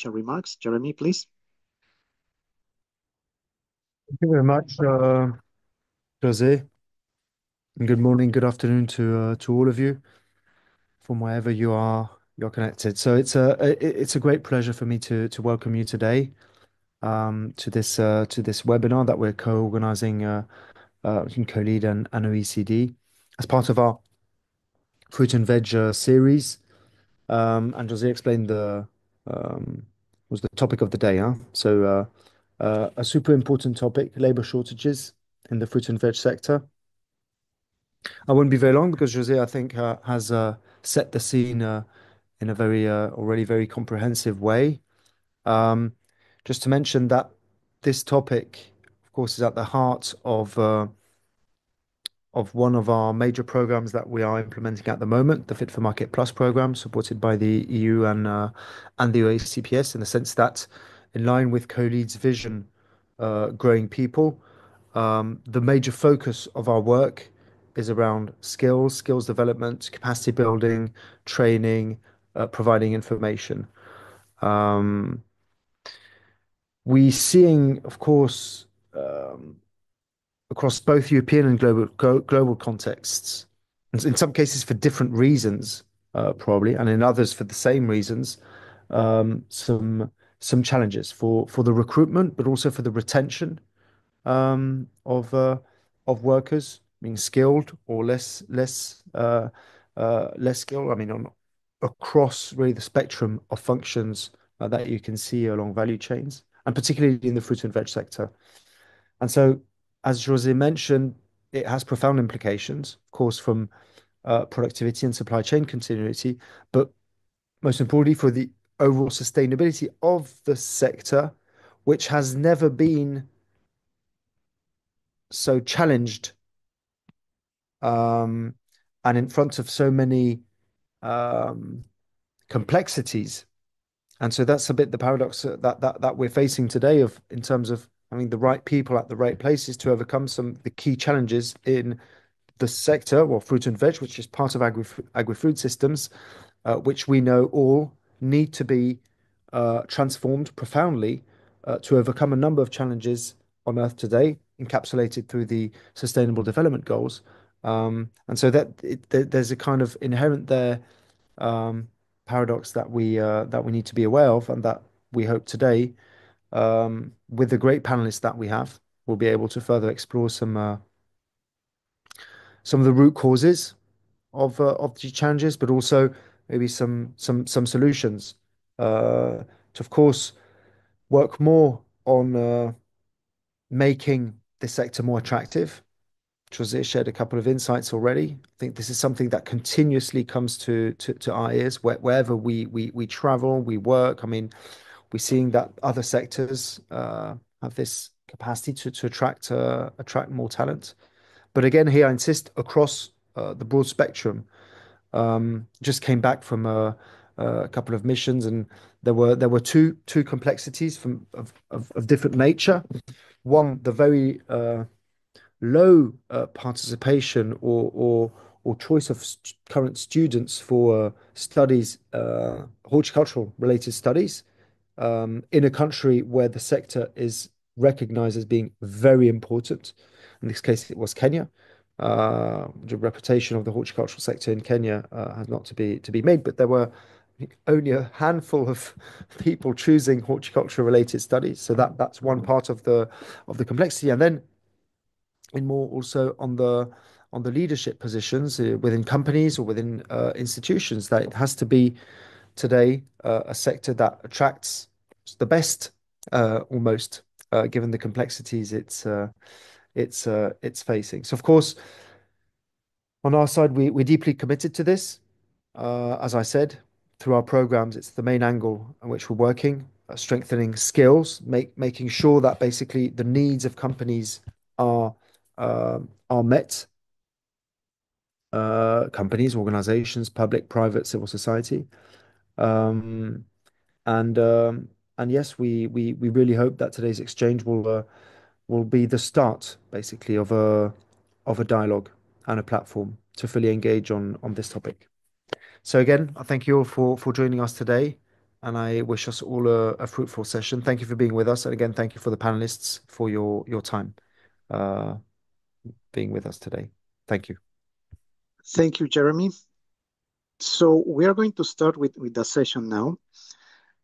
Your remarks. Jeremy, please. Thank you very much, José. And good morning, good afternoon to all of you from wherever you're connected. So it's a great pleasure for me to welcome you today to this webinar that we're co-organizing in COLEAD and OECD as part of our fruit and veg series. And José explained the was the topic of the day, huh? A super important topic, labor shortages in the fruit and veg sector. I won't be very long because Jose, I think, has set the scene in a very already very comprehensive way. Um, just to mention that this topic, of course, is at the heart of one of our major programs that we are implementing at the moment, the Fit for Market Plus program, supported by the EU and the OACPS, in the sense that, in line with COLEAD's vision, growing people, the major focus of our work is around skills development, capacity building, training, providing information. Um, we seeing, of course, across both European and global contexts, in some cases for different reasons, probably, and in others for the same reasons, um, some some challenges for the recruitment, but also for the retention um, of uh, of workers, being skilled or less skilled. I mean, on across really the spectrum of functions that you can see along value chains, and particularly in the fruit and veg sector. And so, as José mentioned, it has profound implications, of course, from productivity and supply chain continuity, but most importantly for the overall sustainability of the sector, which has never been so challenged um, and in front of so many um, complexities. And so that's a bit the paradox that we're facing today of in terms of having the right people at the right places to overcome some of the key challenges in the sector, well, fruit and veg, which is part of agri-food systems, which we know all need to be transformed profoundly to overcome a number of challenges on Earth today, encapsulated through the Sustainable Development Goals. And so there's a kind of inherent there um, paradox that we need to be aware of, and that we hope today, with the great panelists that we have, we'll be able to further explore some of the root causes of these challenges, but also maybe some solutions to, of course, work more on making this sector more attractive. José shared a couple of insights already. I think this is something that continuously comes to our ears wherever we travel, we work. I mean, we're seeing that other sectors have this capacity to attract more talent. But again, here I insist across the broad spectrum. Just came back from a couple of missions, and there were two complexities of different nature. One, the very low participation or choice of current students for studies, horticultural related studies, in a country where the sector is recognized as being very important. In this case, it was Kenya. The reputation of the horticultural sector in Kenya has not to be made, but there were, I think, only a handful of people choosing horticulture related studies. So that's one part of the complexity. And then in more also on the leadership positions within companies or within institutions, that it has to be today a sector that attracts the best, almost, given the complexities it's facing. So of course, on our side, we're deeply committed to this. As I said, through our programs, it's the main angle on which we're working, strengthening skills, making sure that basically the needs of companies are are met. Companies, organizations, public, private, civil society. Um, and and yes, we really hope that today's exchange will be the start, basically, of a dialogue and a platform to fully engage on this topic. So again, I thank you all for joining us today. and I wish us all a fruitful session. Thank you for being with us. And again, thank you for the panelists for your time uh, being with us today. Thank you. Thank you, Jeremy. So we are going to start with the session now.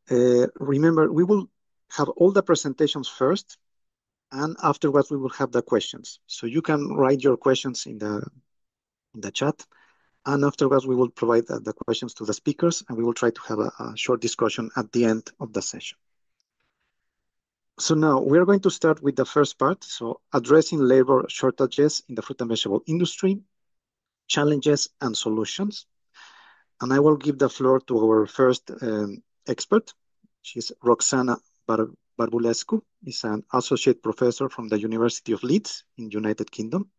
Remember, we will have all the presentations first, and afterwards we will have the questions. So you can write your questions in the chat, and afterwards we will provide the questions to the speakers, and we will try to have a short discussion at the end of the session. So now we are going to start with the first part. So addressing labor shortages in the fruit and vegetable industry, challenges and solutions. And I will give the floor to our first expert. She's Roxana Barbulescu. Is an associate professor from the University of Leeds in United Kingdom.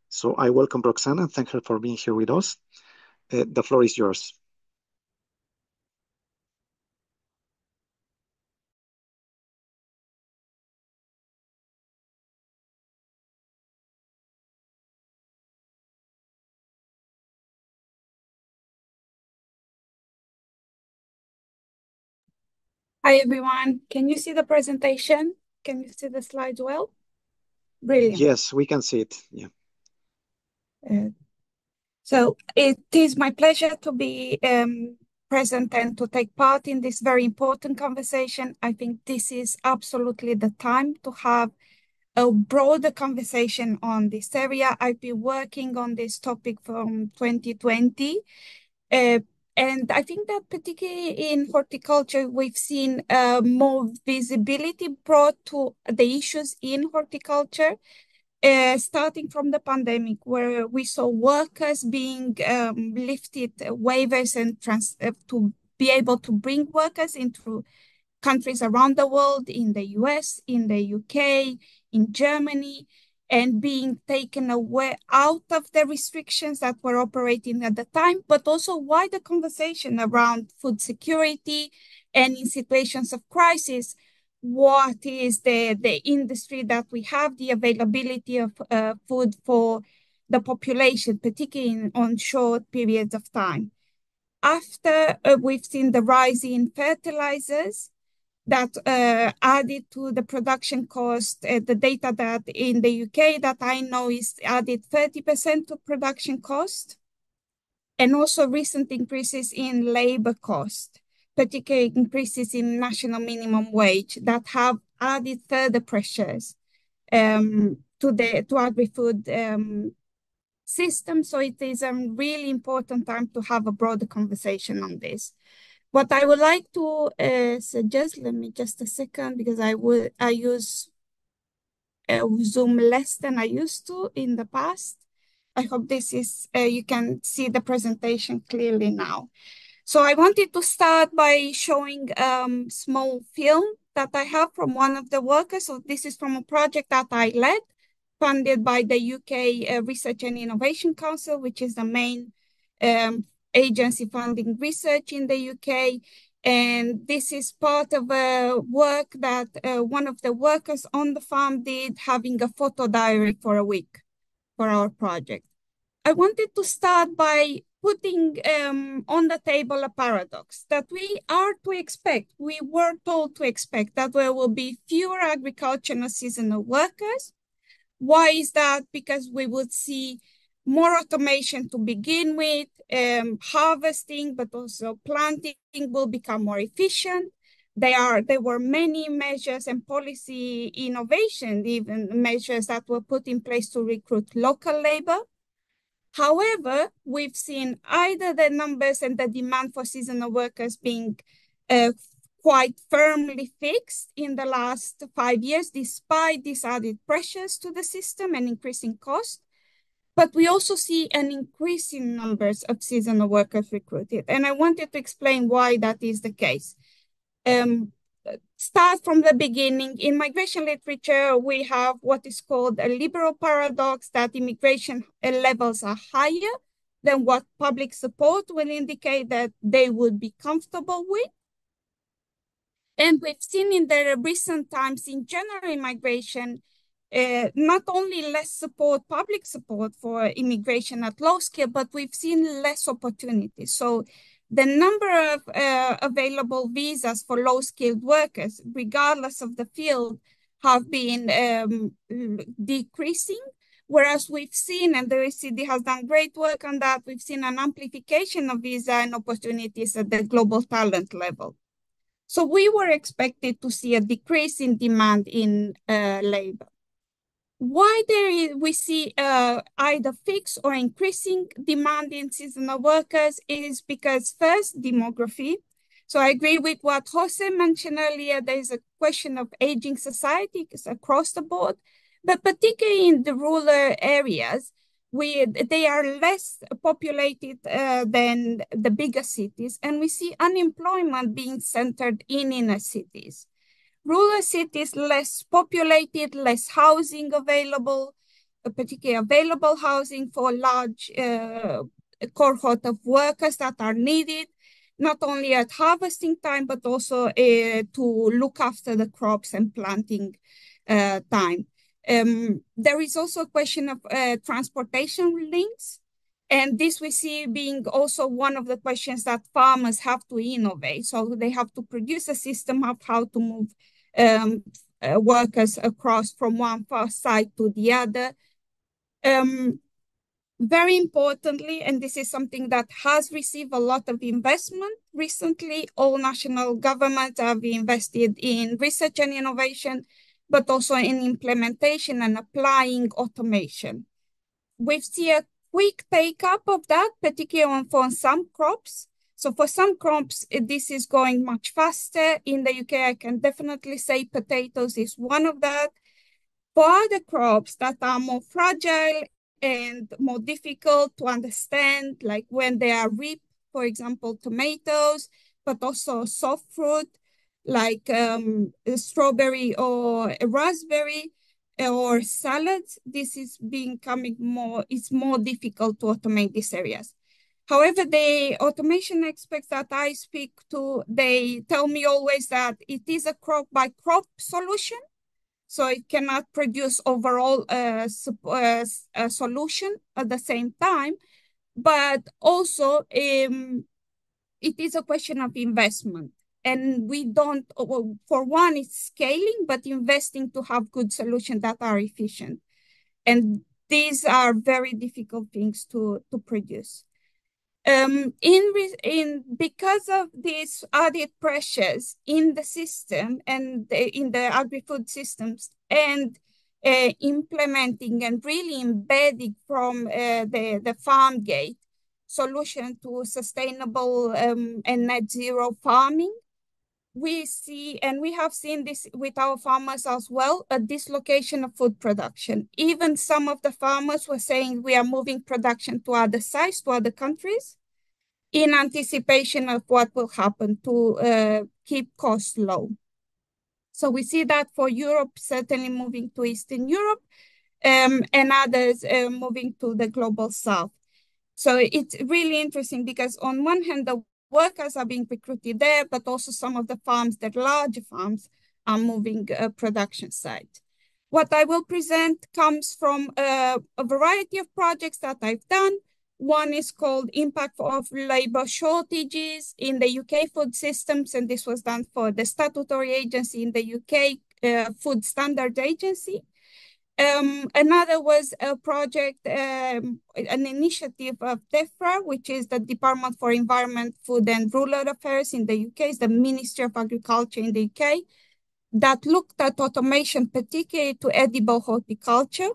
So I welcome Roxana and thank her for being here with us. The floor is yours. Hi, everyone. Can you see the presentation? Can you see the slides well? Brilliant. Yes, we can see it. Yeah. So it is my pleasure to be present and to take part in this very important conversation. I think this is absolutely the time to have a broader conversation on this area. I've been working on this topic from 2020. And I think that particularly in horticulture, we've seen more visibility brought to the issues in horticulture, starting from the pandemic, where we saw workers being lifted waivers and to be able to bring workers into countries around the world, in the US, in the UK, in Germany, and being taken away out of the restrictions that were operating at the time, but also wider conversation around food security and in situations of crisis, what is the industry that we have, the availability of food for the population, particularly on short periods of time. After we've seen the rise in fertilizers, that added to the production cost, the data that in the UK that I know is added 30% to production cost, and also recent increases in labor cost, particularly increases in national minimum wage that have added further pressures to agri-food system. So it is a really important time to have a broader conversation on this. What I would like to suggest, let me just a second, because I use Zoom less than I used to in the past. I hope this is, you can see the presentation clearly now. So I wanted to start by showing small film that I have from one of the workers. So this is from a project that I led, funded by the UK Research and Innovation Council, which is the main agency funding research in the UK. And this is part of a work that one of the workers on the farm did, having a photo diary for a week for our project. I wanted to start by putting on the table a paradox that we are to expect. We were told to expect that there will be fewer agricultural seasonal workers. Why is that? Because we would see more automation to begin with, harvesting, but also planting will become more efficient. There were many measures and policy innovation, even measures that were put in place to recruit local labor. However, we've seen either the numbers and the demand for seasonal workers being quite firmly fixed in the last 5 years, despite these added pressures to the system and increasing cost. But we also see an increase in numbers of seasonal workers recruited. And I wanted to explain why that is the case. Start from the beginning. In migration literature, we have what is called a liberal paradox, that immigration levels are higher than what public support will indicate that they would be comfortable with. And we've seen in the recent times in general immigration, not only less support, public support for immigration at low scale, but we've seen less opportunities. So the number of available visas for low-skilled workers, regardless of the field, have been decreasing. Whereas we've seen, and the OECD has done great work on that, we've seen an amplification of visa and opportunities at the global talent level. So we were expected to see a decrease in demand in labor. Why we see either fixed or increasing demand in seasonal workers is because first, demography. So I agree with what José mentioned earlier. There is a question of aging society across the board, but particularly in the rural areas, they are less populated than the bigger cities, and we see unemployment being centered in inner cities. Rural cities, less populated, less housing available, particularly available housing for large cohort of workers that are needed, not only at harvesting time, but also to look after the crops and planting time. There is also a question of transportation links. And this we see being also one of the questions that farmers have to innovate. So they have to produce a system of how to move workers across from one side to the other. Very importantly, and this is something that has received a lot of investment recently, all national governments have invested in research and innovation, but also in implementation and applying automation. We've seen a quick take-up of that, particularly for some crops. So for some crops, this is going much faster. In the UK, I can definitely say potatoes is one of that. For other crops that are more fragile and more difficult to understand, like when they are reaped, for example, tomatoes, but also soft fruit, like strawberry or raspberry, or salads, this is becoming it's more difficult to automate these areas. However, the automation experts that I speak to, they tell me always that it is a crop by crop solution. So it cannot produce overall a solution at the same time, but also it is a question of investment. And we don't, for one, it's scaling, but investing to have good solutions that are efficient. And these are very difficult things to produce. Because of these added pressures in the system and in the agri-food systems, and implementing and really embedding from the farm gate solution to sustainable and net zero farming, we see, and we have seen this with our farmers as well, a dislocation of food production. Even some of the farmers were saying we are moving production to other sites, to other countries, in anticipation of what will happen to keep costs low. So we see that for Europe, certainly moving to Eastern Europe, and others moving to the global South. So it's really interesting because on one hand, the workers are being recruited there, but also some of the farms, the larger farms, are moving production site. What I will present comes from a variety of projects that I've done. One is called Impact of Labor Shortages in the UK Food Systems, and this was done for the statutory agency in the UK, Food Standards Agency. Another was a project, an initiative of DEFRA, which is the Department for Environment, Food and Rural Affairs in the UK, it's the Ministry of Agriculture in the UK, that looked at automation, particularly to edible horticulture.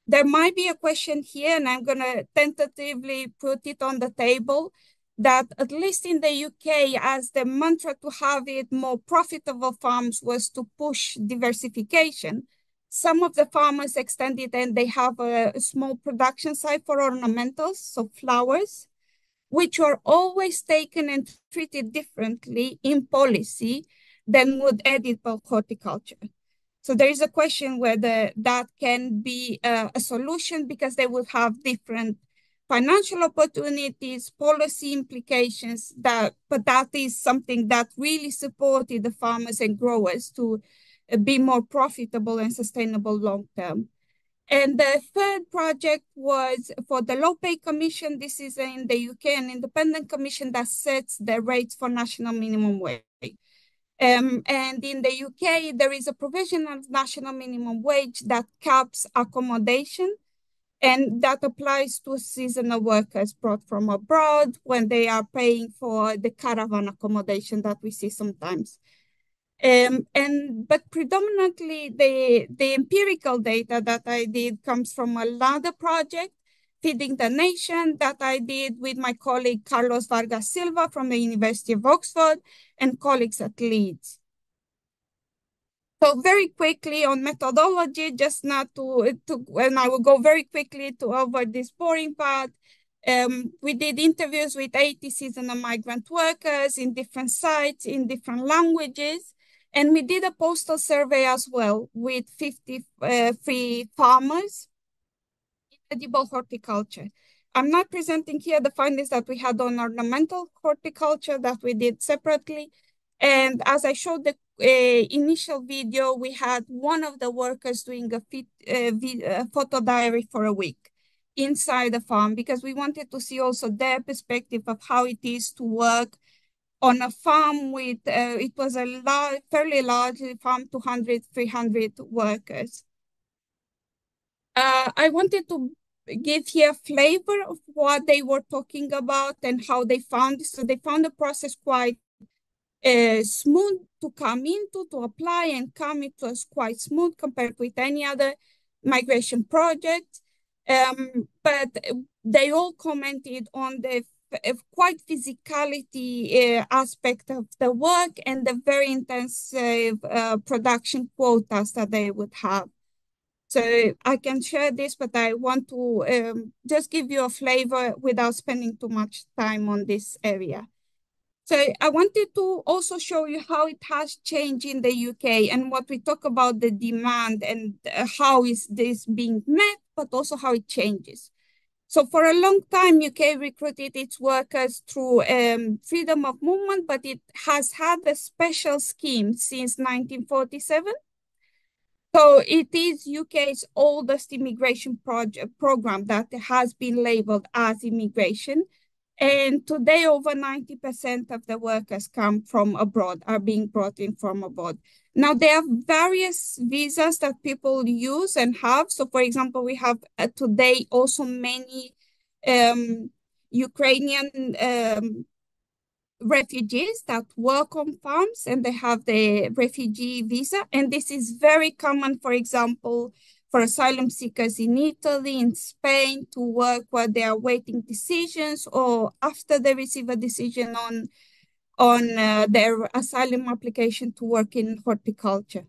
There might be a question here, and I'm going to tentatively put it on the table, that at least in the UK, as the mantra to have it more profitable farms was to push diversification, some of the farmers extended and they have a small production site for ornamentals, so flowers, which are always taken and treated differently in policy than would edible horticulture. So there is a question whether that can be a solution, because they will have different financial opportunities, policy implications, but that is something that really supported the farmers and growers to be more profitable and sustainable long term. And the third project was for the Low Pay Commission. This is in the UK, an independent commission that sets the rates for national minimum wage. And in the UK, there is a provision of national minimum wage that caps accommodation, and that applies to seasonal workers brought from abroad when they are paying for the caravan accommodation that we see sometimes. But predominantly the empirical data that I did comes from another project, Feeding the Nation, that I did with my colleague Carlos Vargas Silva from the University of Oxford and colleagues at Leeds. So very quickly on methodology, just not to and I will go very quickly to over this boring part. We did interviews with 80 seasonal migrant workers in different sites, in different languages. And we did a postal survey as well with 53 farmers in edible horticulture. I'm not presenting here the findings that we had on ornamental horticulture that we did separately. And as I showed the initial video, we had one of the workers doing a photo diary for a week inside the farm, because we wanted to see also their perspective of how it is to work on a farm with, it was a fairly large farm, 200, 300 workers. I wanted to give here a flavor of what they were talking about and how they found it. So they found the process quite smooth to come into, to apply and come. It was quite smooth compared with any other migration project. But they all commented on the quite physicality aspect of the work and the very intensive production quotas that they would have. So I can share this, but I want to just give you a flavor without spending too much time on this area. So I wanted to also show you how it has changed in the UK and what we talk about the demand and how is this being met, but also how it changes. So for a long time, UK recruited its workers through freedom of movement, but it has had a special scheme since 1947. So it is UK's oldest immigration program that has been labeled as immigration. And today, over 90% of the workers come from abroad, are being brought in from abroad. Now, there are various visas that people use and have. So, for example, we have today also many Ukrainian refugees that work on farms and they have the refugee visa. And this is very common, for example, for asylum seekers in Italy, in Spain, to work while they are waiting decisions or after they receive a decision on their asylum application to work in horticulture,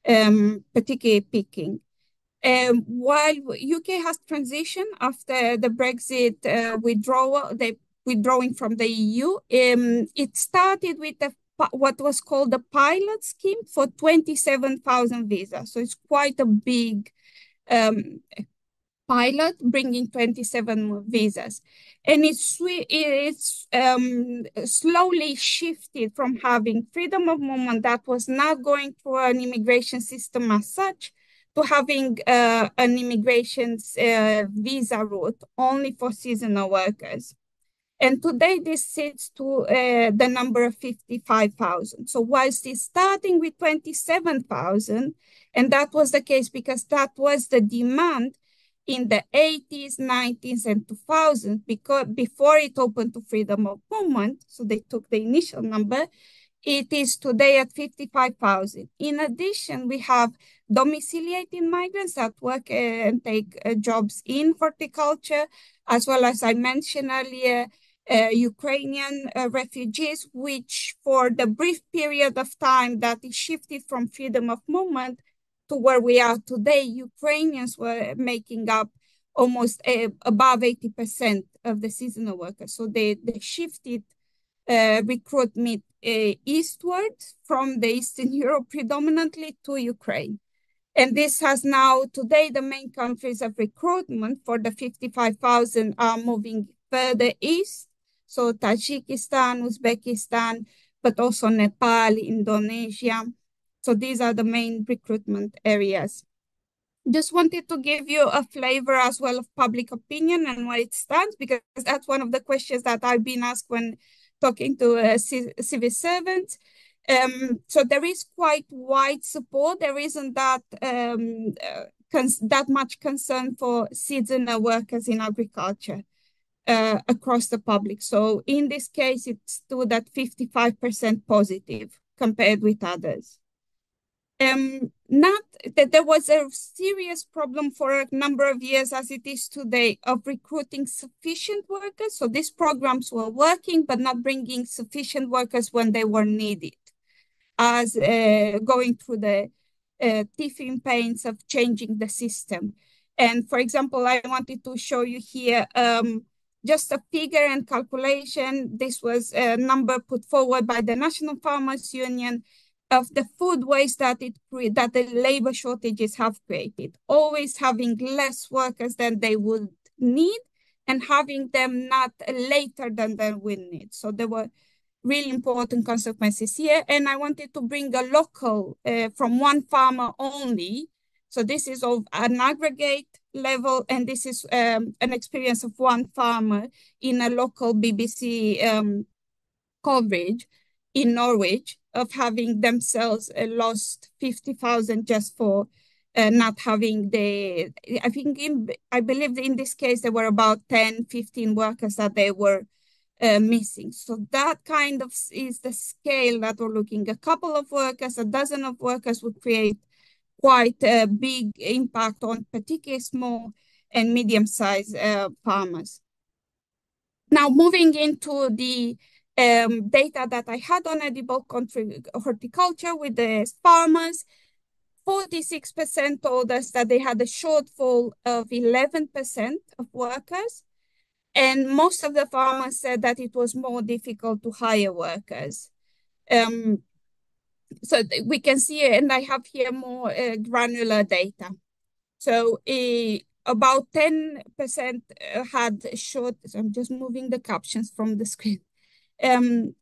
particularly picking. While UK has transitioned after the Brexit withdrawal, the withdrawing from the EU, it started with what was called the pilot scheme for 27,000 visas. So it's quite a big pilot, bringing 27 visas. And it's slowly shifted from having freedom of movement that was not going through an immigration system as such to having an immigration visa route only for seasonal workers. And today this sits to the number of 55,000. So whilst it's starting with 27,000, and that was the case because that was the demand in the 80s, 90s, and 2000s, because before it opened to freedom of movement, so they took the initial number, it is today at 55,000. In addition, we have domiciliated migrants that work and take jobs in horticulture, as well as I mentioned earlier, Ukrainian refugees, which for the brief period of time that it shifted from freedom of movement to where we are today, Ukrainians were making up almost above 80% of the seasonal workers. So they shifted recruitment eastward from the Eastern Europe predominantly to Ukraine. And this has now, today, the main countries of recruitment for the 55,000 are moving further east. So Tajikistan, Uzbekistan, but also Nepal, Indonesia. So these are the main recruitment areas. Just wanted to give you a flavor as well of public opinion and where it stands, because that's one of the questions that I've been asked when talking to civil servants. So there is quite wide support. There isn't that much concern for seasonal workers in agriculture across the public. So in this case, it stood at 55% positive compared with others. Not that there was a serious problem for a number of years, as it is today, of recruiting sufficient workers. So these programs were working, but not bringing sufficient workers when they were needed, as going through the teething pains of changing the system. And for example, I wanted to show you here just a figure and calculation. This was a number put forward by the National Farmers Union of the food waste that the labor shortages have created, always having less workers than they would need and having them not later than they will need. So there were really important consequences here. And I wanted to bring a local from one farmer only. So this is of an aggregate level, and this is an experience of one farmer in a local BBC coverage in Norwich, of having themselves lost 50,000 just for not having I believe in this case, there were about 10, 15 workers that they were missing. So that kind of is the scale that we're looking. A couple of workers, a dozen of workers would create quite a big impact on particularly small and medium-sized farmers. Now, moving into the data that I had on edible horticulture with the farmers, 46% told us that they had a shortfall of 11% of workers. And most of the farmers said that it was more difficult to hire workers. So we can see, and I have here more granular data. So about 10% had short, so I'm just moving the captions from the screen. A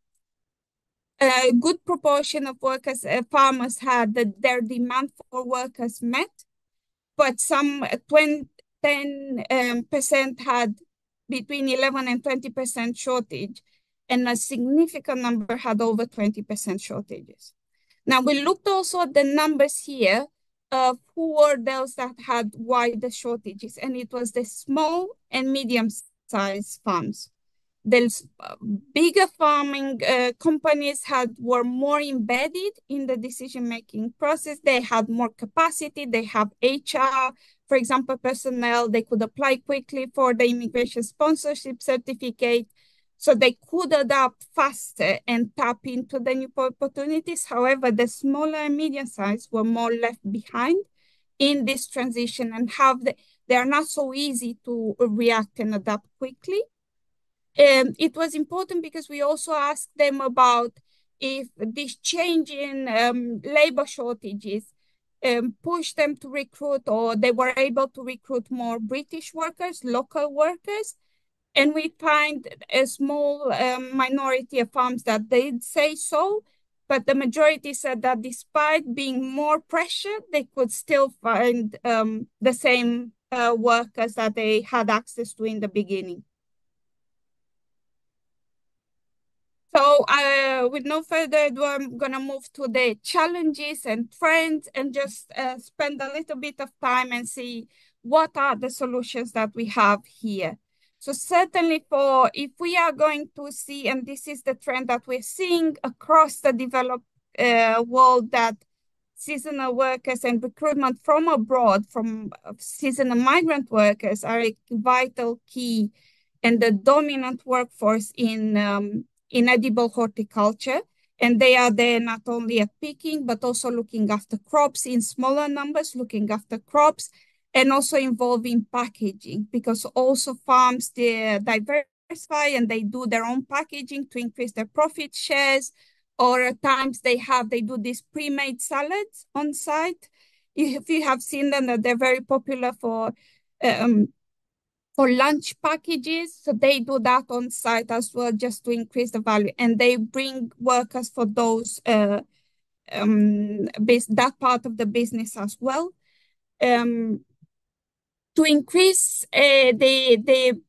good proportion of workers, farmers had their demand for workers met, but some 10% had between 11 and 20% shortage, and a significant number had over 20% shortages. Now, we looked also at the numbers here of who were those that had wider shortages, and it was the small and medium-sized farms. The bigger farming companies were more embedded in the decision-making process. They had more capacity. They have HR, for example, personnel. They could apply quickly for the immigration sponsorship certificate. So they could adapt faster and tap into the new opportunities. However, the smaller and medium size were more left behind in this transition, and they are not so easy to react and adapt quickly. It was important because we also asked them about if this change in labor shortages pushed them to recruit, or they were able to recruit more British workers, local workers. And we find a small minority of farms that did say so, but the majority said that despite being more pressured, they could still find the same workers that they had access to in the beginning. So with no further ado, I'm going to move to the challenges and trends and just spend a little bit of time and see what are the solutions that we have here. So certainly if we are going to see, and this is the trend that we're seeing across the developed world, that seasonal workers and recruitment from abroad, from seasonal migrant workers, are a vital key and the dominant workforce in edible horticulture. And they are there not only at picking, but also looking after crops in smaller numbers, looking after crops, and also involving packaging, because also farms, they diversify and they do their own packaging to increase their profit shares. Or at times they do these pre-made salads on site. If you have seen them, that they're very popular for lunch packages. So they do that on site as well, just to increase the value. And they bring workers for those that part of the business as well. to increase the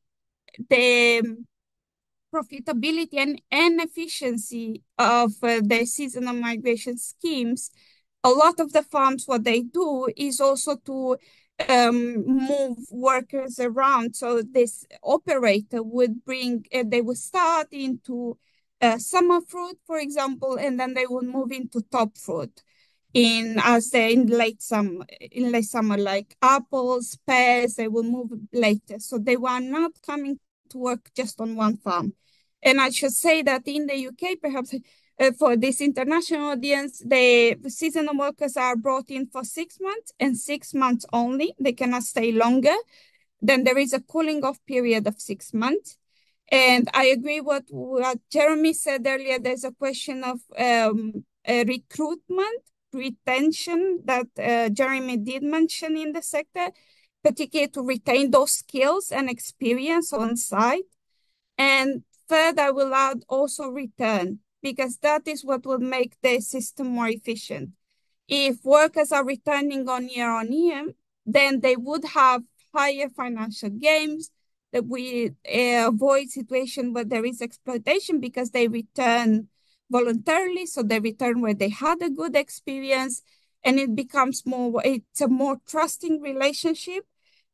profitability and efficiency of the seasonal migration schemes, a lot of the farms, what they do is also to move workers around. So this operator would bring, they would start into summer fruit, for example, and then they would move into top fruit in late summer, like apples, pears, they will move later. So they were not coming to work just on one farm. And I should say that in the UK, perhaps for this international audience, the seasonal workers are brought in for 6 months and 6 months only. They cannot stay longer. Then there is a cooling off period of 6 months. And I agree with what Jeremy said earlier. There's a question of recruitment, retention that Jeremy did mention in the sector, particularly to retain those skills and experience on site. And third, I will add also return, because that is what will make the system more efficient. If workers are returning on year, then they would have higher financial gains, that we avoid situation where there is exploitation because they return voluntarily, so they return where they had a good experience, and it's a more trusting relationship.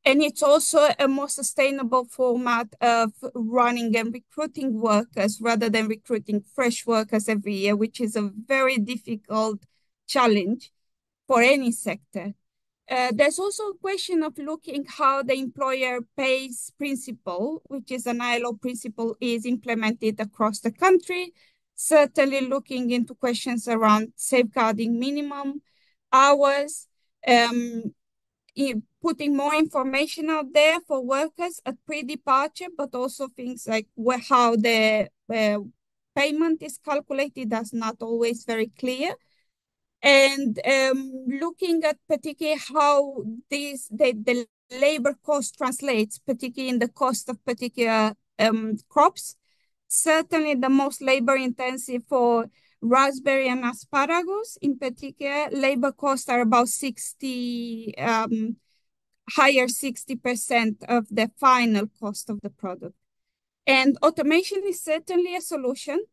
And it's also a more sustainable format of running and recruiting workers rather than recruiting fresh workers every year, which is a very difficult challenge for any sector. There's also a question of looking how the employer pays principle, which is an ILO principle, is implemented across the country. Certainly looking into questions around safeguarding minimum hours, putting more information out there for workers at pre-departure, but also things like how the payment is calculated. That's not always very clear. And looking at particularly how the labor cost translates, particularly in the cost of particular crops. Certainly the most labor intensive for raspberry and asparagus in particular, labor costs are about 60% of the final cost of the product. And automation is certainly a solution.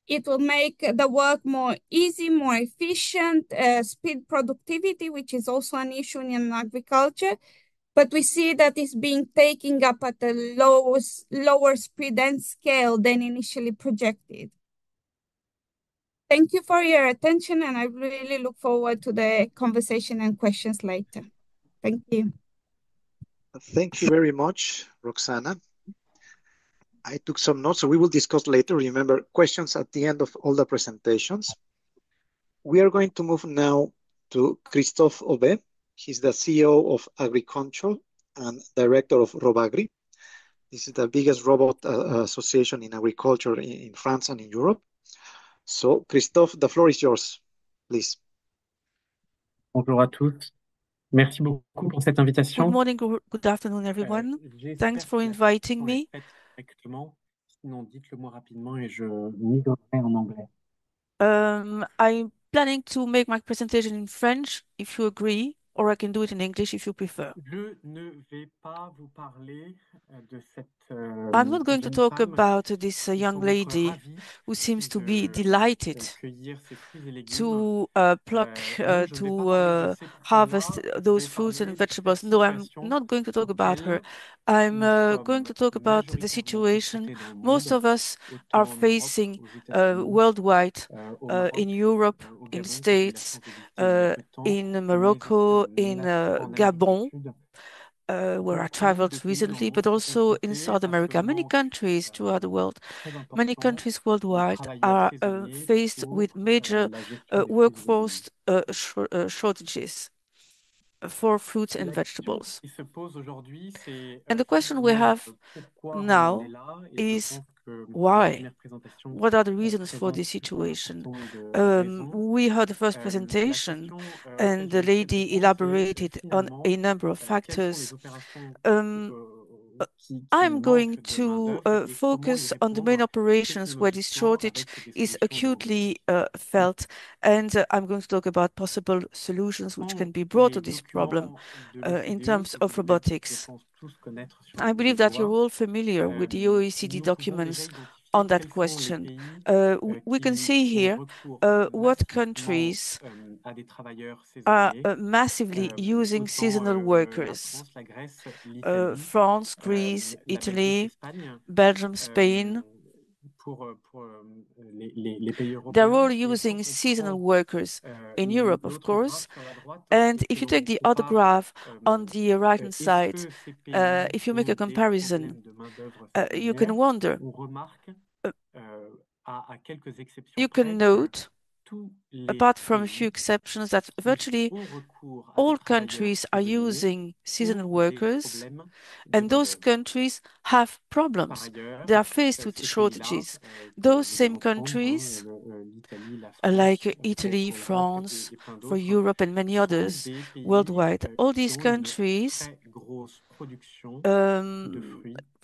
It will make the work more easy, more efficient, speed productivity, which is also an issue in agriculture. But we see that it's being taken up at a lower speed and scale than initially projected. Thank you for your attention, and I really look forward to the conversation and questions later. Thank you. Thank you very much, Roxana. I took some notes, so we will discuss later. Remember, questions at the end of all the presentations. We are going to move now to Christophe Aubé. He's the CEO of Agreenculture and director of Robagri. This is the biggest robot association in agriculture in France and in Europe. So, Christophe, the floor is yours, please. Bonjour à tous. Merci beaucoup pour cette invitation. Good morning, good afternoon, everyone. Thanks for inviting me. Sinon, dites-le-moi rapidement et je migrerai en anglais. I'm planning to make my presentation in French, if you agree, or I can do it in English if you prefer. Je ne vais pas vous parler de cette I'm not going to jeune talk femme about this qui young semble être lady ravie who seems to be de delighted cueillir ses fruits et légumes. to pluck, Non, je ne vais pas parler de ses harvest moi, those je vais fruits and parler de vegetables. cette No, I'm situation not going to talk about her. auquel I'm nous going to talk sommes about the majoritairement situation confrontés dans le most monde, of us autant are en Europe, facing aux États-Unis, worldwide, au Maroc, in Europe, au in the Gabon, qui a eu la States, chance de visiter il y a peu de temps, in mais Morocco, in en Amérique du Gabon, Sud, where I beaucoup de traveled pays recently, vont but se also in confronter South à ce America. Many manque countries throughout the world, très many important countries de worldwide travailleurs are saisonniers faced pour with major la gestion des fruits et workforce légumes. shortages for fruits and La question vegetables. qui se pose aujourd'hui, c'est And the question we finalement have pourquoi on en est now là, et je is pense que la why? première présentation What are the reasons for présente this situation? autant de raisons. We heard the first La presentation, question and the auquel j'aimerais lady répondre, c'est elaborated on finalement a number of quelles sont les factors. opérations I'm going to focus on the main operations where this shortage is acutely felt, and I'm going to talk about possible solutions which can be brought to this problem in terms of robotics. I believe that you're all familiar with the OECD documents on that question. We can see here what countries are massively using seasonal workers. France, Greece, Italy, Belgium, Spain. They're all using seasonal workers in Europe, of course. And if you take the other graph on the right-hand side, if you make a comparison, you can wonder, you can note, apart from a few exceptions, that virtually all countries are using seasonal workers, and those countries have problems. They are faced with shortages. Those same countries, like Italy, France, for Europe, and many others worldwide, all these countries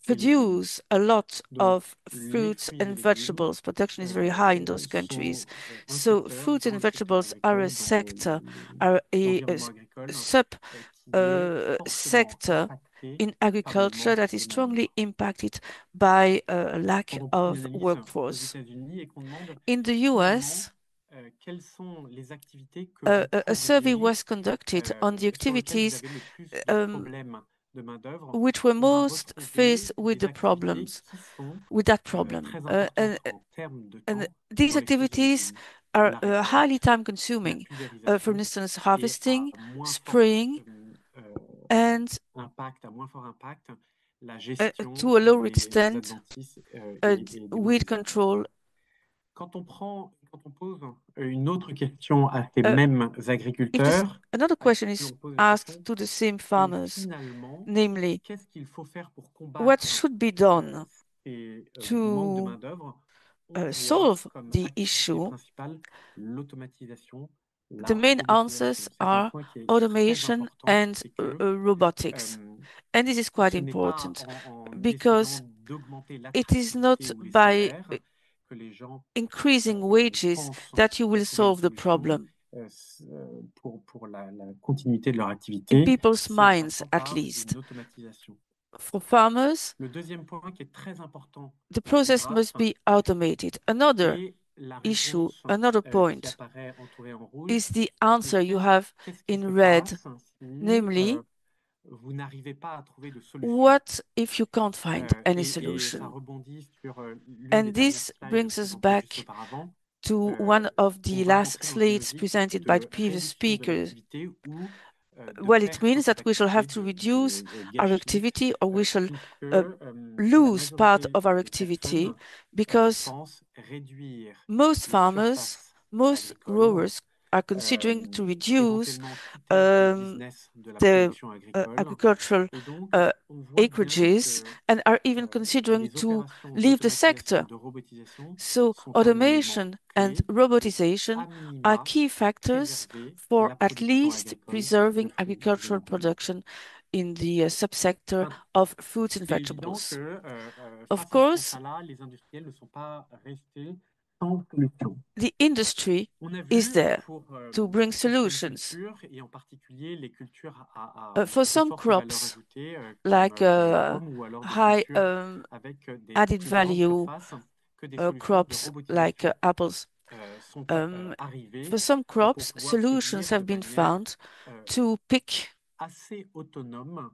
produce a lot of fruits and vegetables. Production is very high in those countries. So fruits and vegetables are a sector, are a sub sector in agriculture that is strongly impacted by a lack of workforce. In the US, a survey was conducted on the activities which were most faced with the problems, with that problem. And these activities are highly time-consuming. For instance, harvesting, spraying, and to a lower extent, weed control. Another question is asked to the same farmers, namely, what should be done to solve the issue? The main answers are automation and robotics. And this is quite important because it is not by increasing wages that you will solve the problem. In people's minds, at least. For farmers, the process must be automated. Another issue, another point, is the answer you have in red, namely, what if you can't find any solution? And this brings us back to one of the last slides presented by the previous speakers. Well, it means that we shall have to reduce our activity, or we shall lose part of our activity, because most farmers, most growers are considering to reduce the agricultural acreages and are even considering to leave the sector. So automation and robotization are key factors for at least preserving agricultural production in the subsector of fruits and vegetables. Of course, the industry is there to bring solutions. For some crops, like high added value crops like apples, for some crops, solutions have been found to pick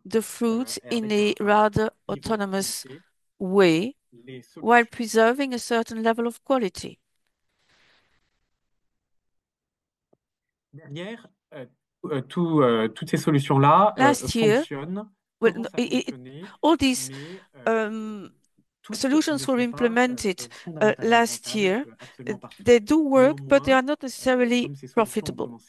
the fruit in a rather autonomous way while preserving a certain level of quality. Toutes ces solutions-là fonctionnent, all these solutions were implemented last year. They do work, but they are not necessarily profitable.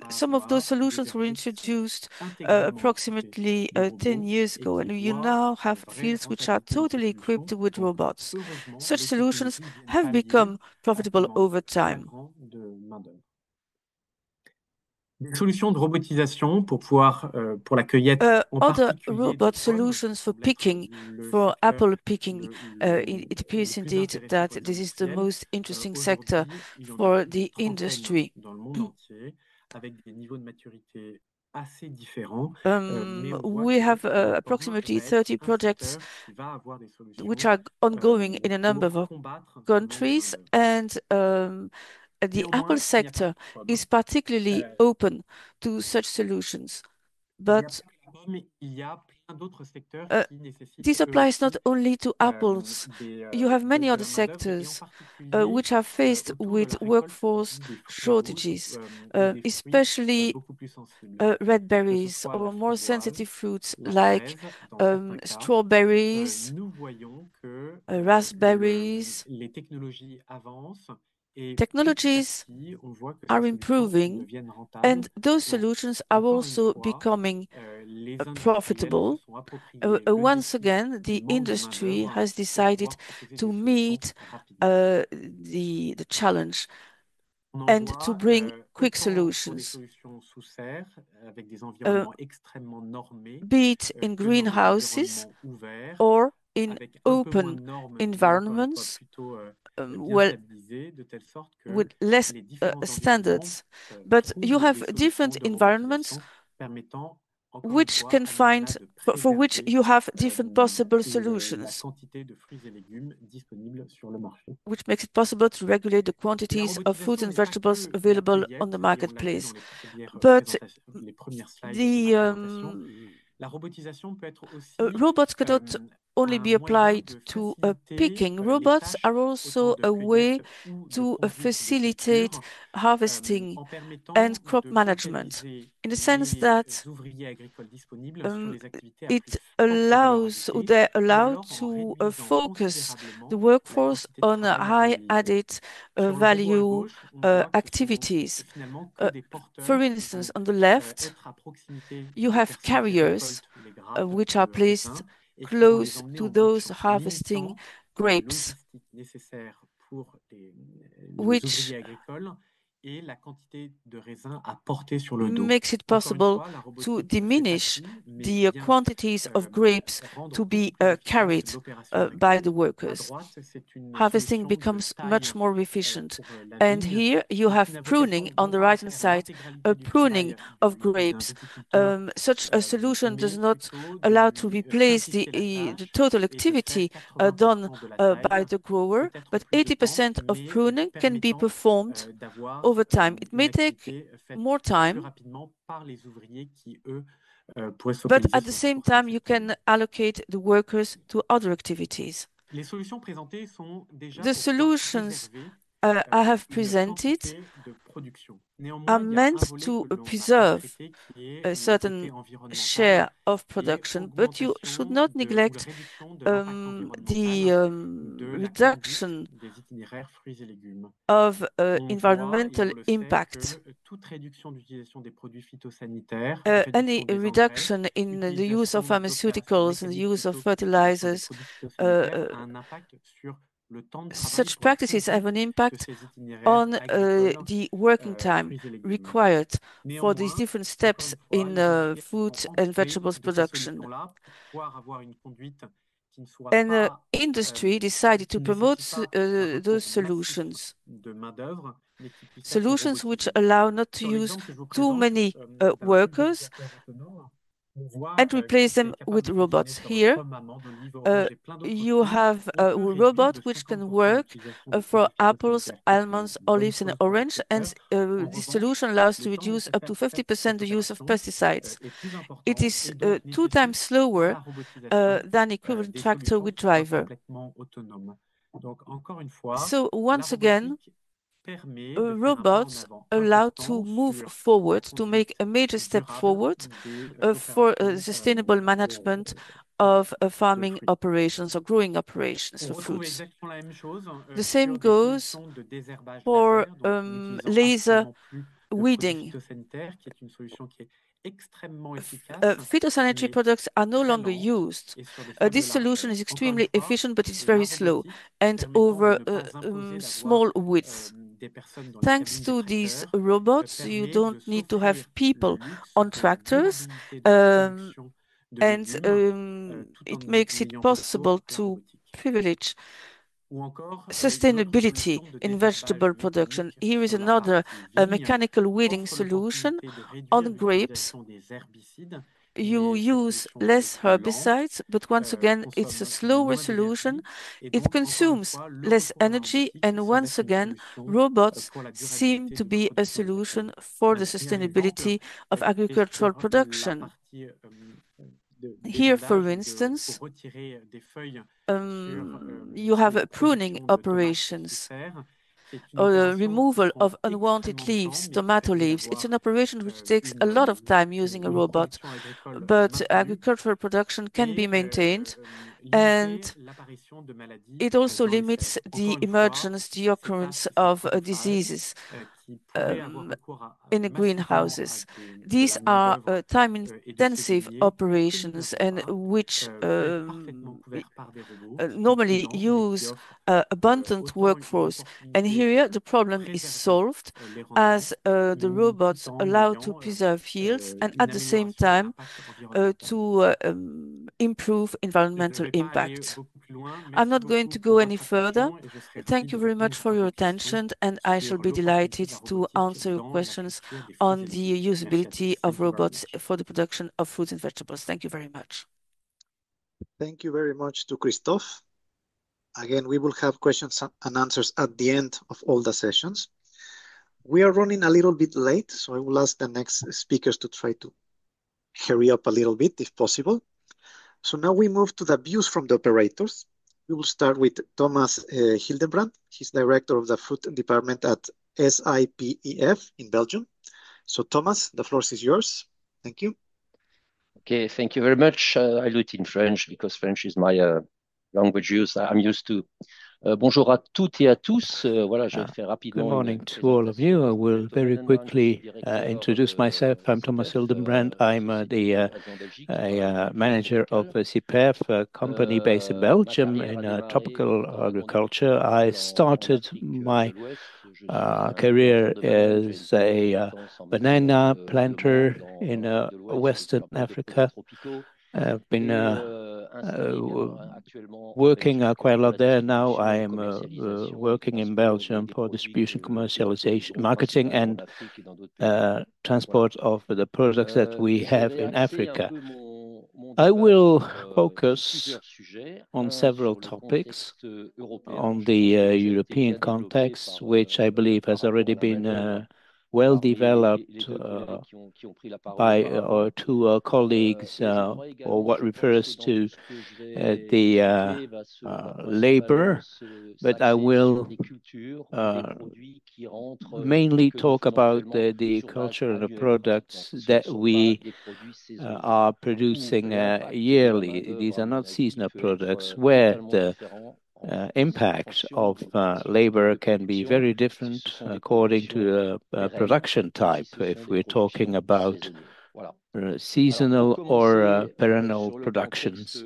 Some of those solutions were introduced approximately 10 years ago, and you now have fields which are totally equipped with robots. Such solutions have become profitable over time. Des solutions de robotisation pour pouvoir, pour la cueillette, en Other particulier des robot pommes, solutions for semble être picking, le for secteur apple picking, it le appears plus indeed intéressant that pour les this is the industriels. most interesting sector Aujourd'hui, il y en a for plus d'une the trentaine industry. dans le monde entier, avec des niveaux de maturité assez différents. Mais on voit We que have le pommes approximately va être 30 un projects secteur qui va avoir des which solutions are ongoing in a number pour of combattre ce manque de countries, main-d'œuvre. and the Apple Néanmoins, il n'y a pas sector que la pomme. is particularly open to such solutions. Il n'y a pas But que la pomme, il y a plein d'autres secteurs qui nécessitent this eux applies not aussi only to apples. You have many de other la main-d'œuvre, et en sectors particulier which are faced autour de with la récolte workforce des fruits rouges shortages, ou des fruits especially beaucoup plus sensibles, red que ce berries soit la or more framboise, sensitive fruits la like fraise, dans certains cas. strawberries, Nous voyons que raspberries. les technologies avancent et petit à Technologies petit, on voit que ces are solutions improving, deviennent rentables. and those Donc, solutions are encore une also fois, becoming les industriels se profitable. sont appropriés le Once défi again, du the manque de industry main-d'œuvre has pour decided pouvoir proposer to des solutions meet rapidement. the challenge On en and to voit bring quick autant pour des solutions, solutions sous serre, avec des environnements extrêmement normés, be it in que dans des greenhouses environnements ouverts, or in avec un peu moins open de normes, mais encore une fois environments, plutôt bien well, stabilisées, de telle sorte que with less les différents environnements standards. But you trouvent have des different solutions de environments robotisation permettant, encore une which fois, can à minima find, de for which préserver you have different possible la solutions, quantité de fruits et légumes disponibles sur le marché. which makes it possible to regulate the La quantities of fruits robotisation and n'est pas vegetables que la available on the cueillette, et on l'a vu dans marketplace. les But les premières slides de ma présentation. the La robotisation peut être aussi robots cannot only un be moyen applied de to faciliter picking. les Robots tâches are autant also de a way cueillette ou de to conduite de facilitate culture, harvesting en permettant and crop de management, focaliser in the sense les that ouvriers agricoles disponibles sur les activités à plus it forte valeur allows, ajoutée, they're ou allowed alors en to réduisant focus the considérablement la workforce quantité de on travail high employé. added Sur le robot à value gauche, on voit que ce sont activities. finalement que des For porteurs qui instance, vont on the left, être à proximité you des have personnes qui carriers récoltent les grappes which are de placed raisin et qui vont les close emmener to en bout de those champ, harvesting limitant la grapes, logistique nécessaire pour les which ouvriers agricoles et la quantité de raisin à porter sur le dos. makes it Encore une possible fois, la to robotique, c'est diminish facile, mais the vient quantities of grapes rendre to beaucoup be plus efficace carried l'opération agricole. by the À workers. droite, c'est une Harvesting solution de becomes taille much more efficient. pour la And vigne, here you qui have n'a pruning vocation on non the pas à right-hand faire side, l'intégralité a du pruning travail of d'un grapes. viticulteur, Such a solution does mais not plutôt de allow to lui replace simplifier la the tâche total et de faire activity done 80% de la taille, by the grower, peut-être but plus de temps, 80% of mais pruning can be permettant performed d'avoir over time. It une may take activité faite more plus time, rapidement par les ouvriers qui, eux, pourraient se but focaliser at the sur same d'autres time, you activités. can allocate the workers to other activities. Les solutions présentées sont déjà The pour pouvoir solutions préserver I have une presented quantité de production. Néanmoins, are il y a un meant volet to que l'on n'a pas preserve traité qui est a le côté certain environnemental, share of qui est production, but you should augmentation not ou la neglect réduction de l'impact the environnemental de la conduite reduction des itinéraires fruits et légumes. of On voit, et environmental on le sait, impact. que toute réduction d'utilisation des produits phytosanitaires, Any réduction des engrais, reduction in the use of utilisation d'opérations pharmaceuticals and the mécaniques use of plutôt que d'utilisation des fertilizers, produits uh, phytosanitaires uh, a un impact sur le temps de travail such pour la practices have an conduite de impact ces itinéraires on agricoles, the working time fruits et légumes. required for these Néanmoins, different encore steps une fois, in les industriels se food sont and emparés vegetables de ces production. solutions-là pour pouvoir avoir une conduite qui ne soit And the pas, industry decided qui to ne promote nécessite pas un those recours massif solutions, de main-d'œuvre, mais qui puisse être solutions which robotisée. allow not to Sur use l'exemple que je vous too présente many d'un type workers d'agriculteur autonome, on voit and replace qu'il them est capable with de fonctionner robots. sur Here, pomme, amande, olive, orange et plein d'autres you fruits. have On a peut réduire robot de which can 50% work l'utilisation des for produits apples, phytosanitaires, qui est almonds, une bonne olives, and chose pour orange. And l'agriculteur. En this revanche, solution allows to le temps reduce up to nécessaire pour faire 50% cette the use of opération pesticides. est plus It important is et donc 2 times nécessite par slower la robotisation than equivalent des tractor solutions with qui soient driver. complètement autonomes. Donc encore une fois, So la once again, robotique permet de faire un pas en robots avant allow to important move sur la forward, to make conduite a major step durable forward des for opérations sustainable management of de farming fruits. operations or growing operations On for retrouve fruits. exactement la même chose The same sur des goes solutions de désherbage for laser, donc n'utilisant laser absolument plus de produits weeding. phytosanitaires, qui est une solution qui est extrêmement efficace, Phytosanitary mais products are no très longer lente used. et sur des sables This solution largeurs. is Encore une extremely fois, efficient, but it's la very slow robotique and permettant de over ne pas imposer d'avoir small widths. Thanks to these robots, you don't need to have people on tractors, and it makes it possible to privilege sustainability in vegetable production. Here is another mechanical weeding solution on grapes. You use less herbicides, but once again, it's a slower solution. It consumes less energy, and once again, robots seem to be a solution for the sustainability of agricultural production. Here, for instance, you have pruning operations or the removal of unwanted leaves, tomato leaves. It's an operation which takes a lot of time using a robot, but agricultural production can be maintained, and it also limits the emergence, the occurrence of diseases in the greenhouses. These are time-intensive operations and which normally use abundant workforce. And here the problem is solved as the robots allow to preserve yields and at the same time to improve environmental impact. I'm not going to go any further. Thank you very much for your attention, and I shall be delighted to answer your questions on the usability of robots for the production of fruits and vegetables. Thank you very much. Thank you very much to Christophe. Again, we will have questions and answers at the end of all the sessions. We are running a little bit late, so I will ask the next speakers to try to hurry up a little bit if possible. So now we move to the views from the operators. We will start with Thomas Hildenbrand. He's director of the fruit department at SIPEF in Belgium. So Thomas, the floor is yours. Thank you. Okay, thank you very much. I do it in French because French is my language use. I'm used to. Bonjour à toutes et à tous. Voilà, je fais rapidement. Good morning to all of you. I will very quickly introduce myself. I'm Thomas Hildenbrand. I'm the manager of SIPEF, a company based in Belgium in tropical agriculture. I started my career as a banana planter in Western Africa. I've been working quite a lot there. Now I am working in Belgium for distribution, commercialization, marketing, and transport of the products that we have in Africa. I will focus on several topics on the European context, which I believe has already been well developed by our two colleagues for what refers to the labor, but I will mainly talk about the culture and the products that we are producing yearly. These are not seasonal products where the impact of labor can be very different according to the production type, if we're talking about seasonal or perennial productions.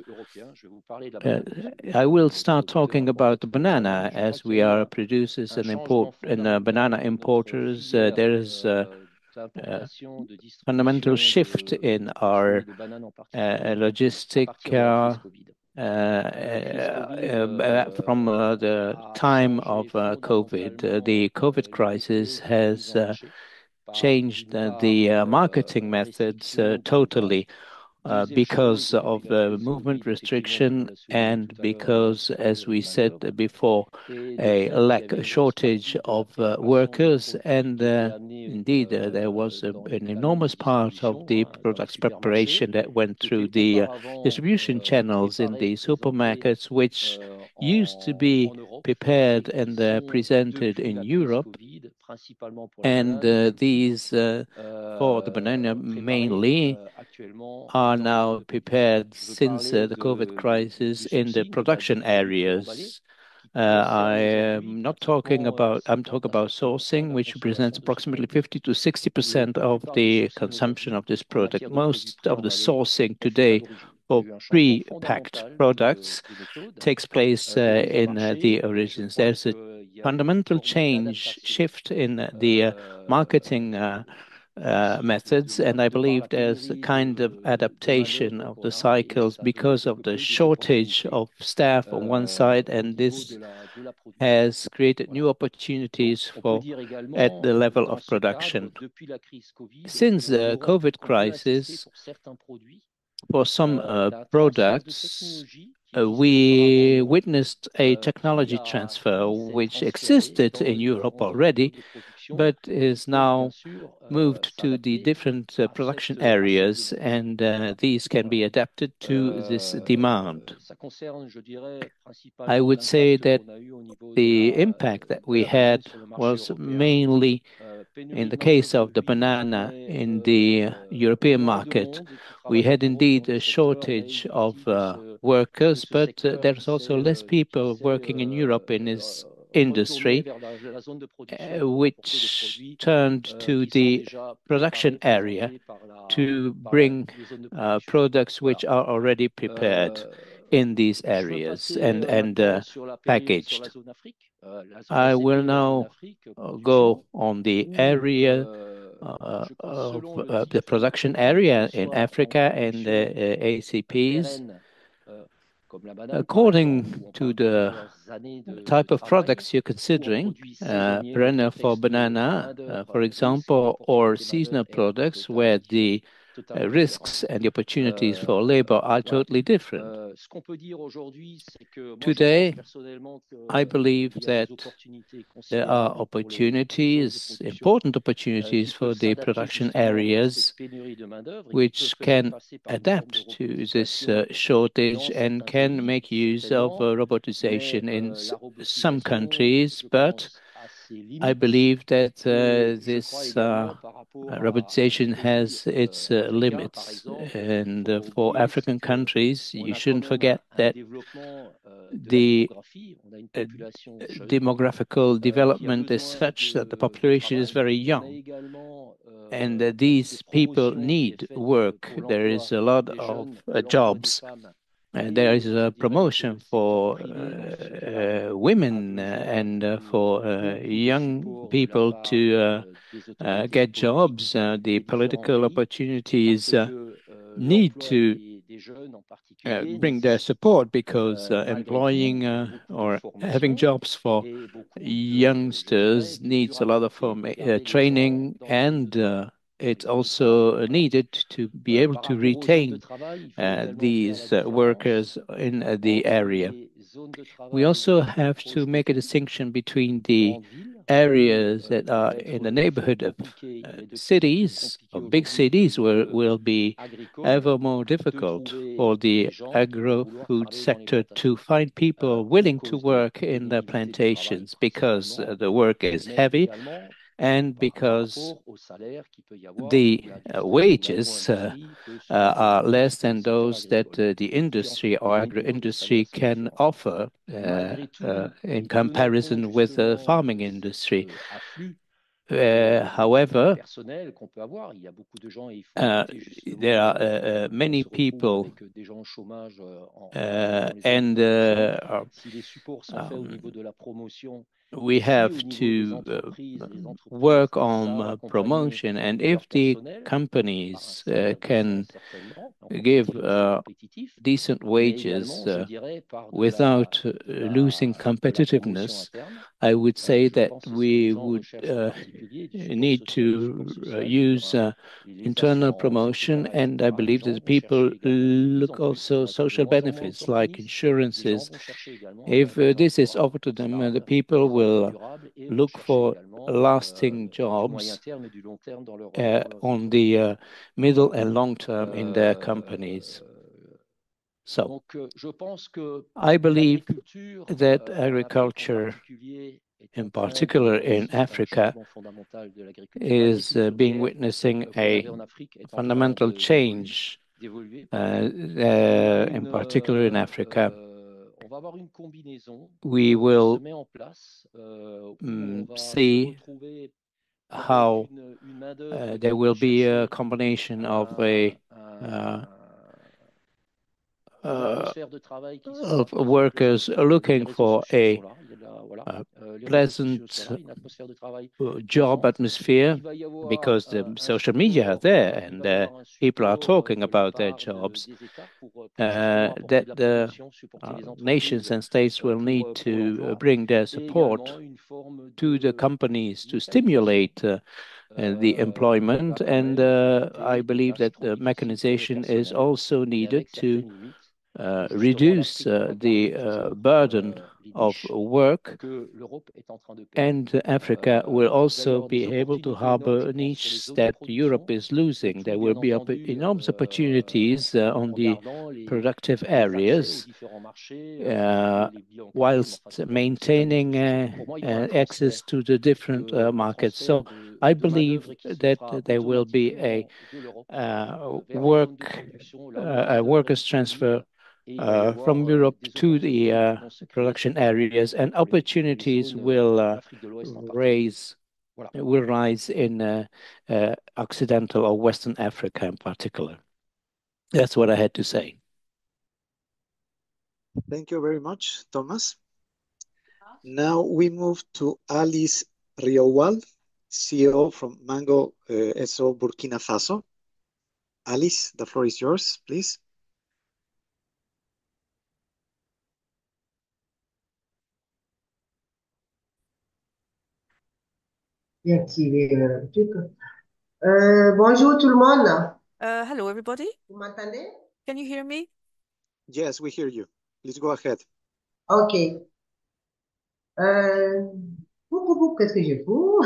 I will start talking about the banana, as we are producers and banana importers. There is a fundamental shift in our logistic from the time of COVID. The COVID crisis has changed the marketing methods totally because of the movement restriction and because, as we said before, a shortage of workers. And indeed, there was an enormous part of the products preparation that went through the distribution channels in the supermarkets, which used to be prepared and presented in Europe. And these, for the banana mainly, are now prepared since the COVID crisis in the production areas. I'm talking about sourcing, which represents approximately 50 to 60% of the consumption of this product. Most of the sourcing today for pre-packed products takes place in the origins. There's a fundamental shift in the marketing methods, and I believe there's a kind of adaptation of the cycles because of the shortage of staff on one side, and this has created new opportunities at the level of production. Since the COVID crisis, for some products, we witnessed a technology transfer which existed in Europe already, but is now moved to the different production areas, and these can be adapted to this demand. I would say that the impact that we had was mainly in the case of the banana in the European market. We had indeed a shortage of workers, but there's also less people working in Europe in this industry, which turned to the production area to bring products which are already prepared in these areas and packaged. I will now go on the area of the production area in Africa and the ACPs. According to the type of products you're considering, perennial for banana, for example, or seasonal products where the risks and the opportunities for labor are totally different. Today, I believe that there are opportunities, important opportunities for the production areas which can adapt to this shortage and can make use of robotization in some countries, but I believe that this robotization has its limits. And for African countries, you shouldn't forget that the demographical development is such that the population is very young. And these people need work. There is a lot of jobs. There is a promotion for women and for young people to get jobs. The political opportunities need to bring their support because employing or having jobs for youngsters needs a lot of training, and it's also needed to be able to retain these workers in the area. We also have to make a distinction between the areas that are in the neighborhood of cities, or big cities, where it will be ever more difficult for the agro-food sector to find people willing to work in the plantations because the work is heavy and because the wages are less than those that the industry or agro-industry can offer in comparison with the farming industry. However, there are many people and we have to work on promotion, and if the companies can give decent wages without losing competitiveness, I would say that we would need to use internal promotion, and I believe that people look also social benefits like insurances. If this is offered to them, the people will look for lasting jobs on the middle and long term in their companies. So I believe that agriculture, in particular in Africa, is witnessing a fundamental change, in particular in Africa. We will see how there will be a combination of of workers looking for a pleasant job atmosphere because the social media are there and people are talking about their jobs, that the nations and states will need to bring their support to the companies to stimulate the employment. And I believe that the mechanization is also needed to reduce the burden of work, and Africa will also be able to harbor niches that Europe is losing. There will be enormous opportunities on the productive areas, whilst maintaining access to the different markets. So I believe that there will be a workers' transfer from Europe to the production areas, and opportunities will rise in Occidental or Western Africa in particular. That's what I had to say. Thank you very much, Thomas. Now we move to Alice Riouall, CEO from Mango SO Burkina Faso. Alice, the floor is yours, please. Bonjour tout le monde. Hello, everybody. Vous m'entendez? Can you hear me? Yes, we hear you. Please go ahead. Ok. Qu'est-ce que je fous?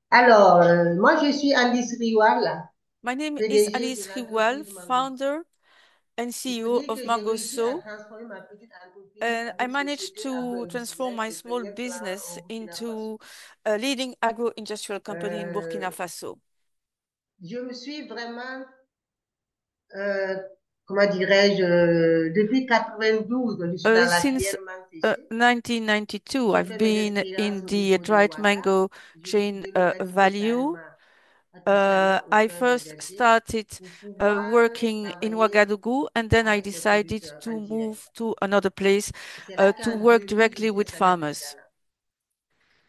Alors, moi, je suis Alice Riouall. My name is Alice Riouall, founder and CEO of Mango SO. And I managed to transform my small business into a leading agro-industrial company in Burkina Faso. Je me suis vraiment, comment dirais-je, depuis 92, je suis dans la Since filière mangue séchée. 1992, I've been in the dried mango chain value. I first started working in Ouagadougou, and then I decided to move to another place to work directly with farmers.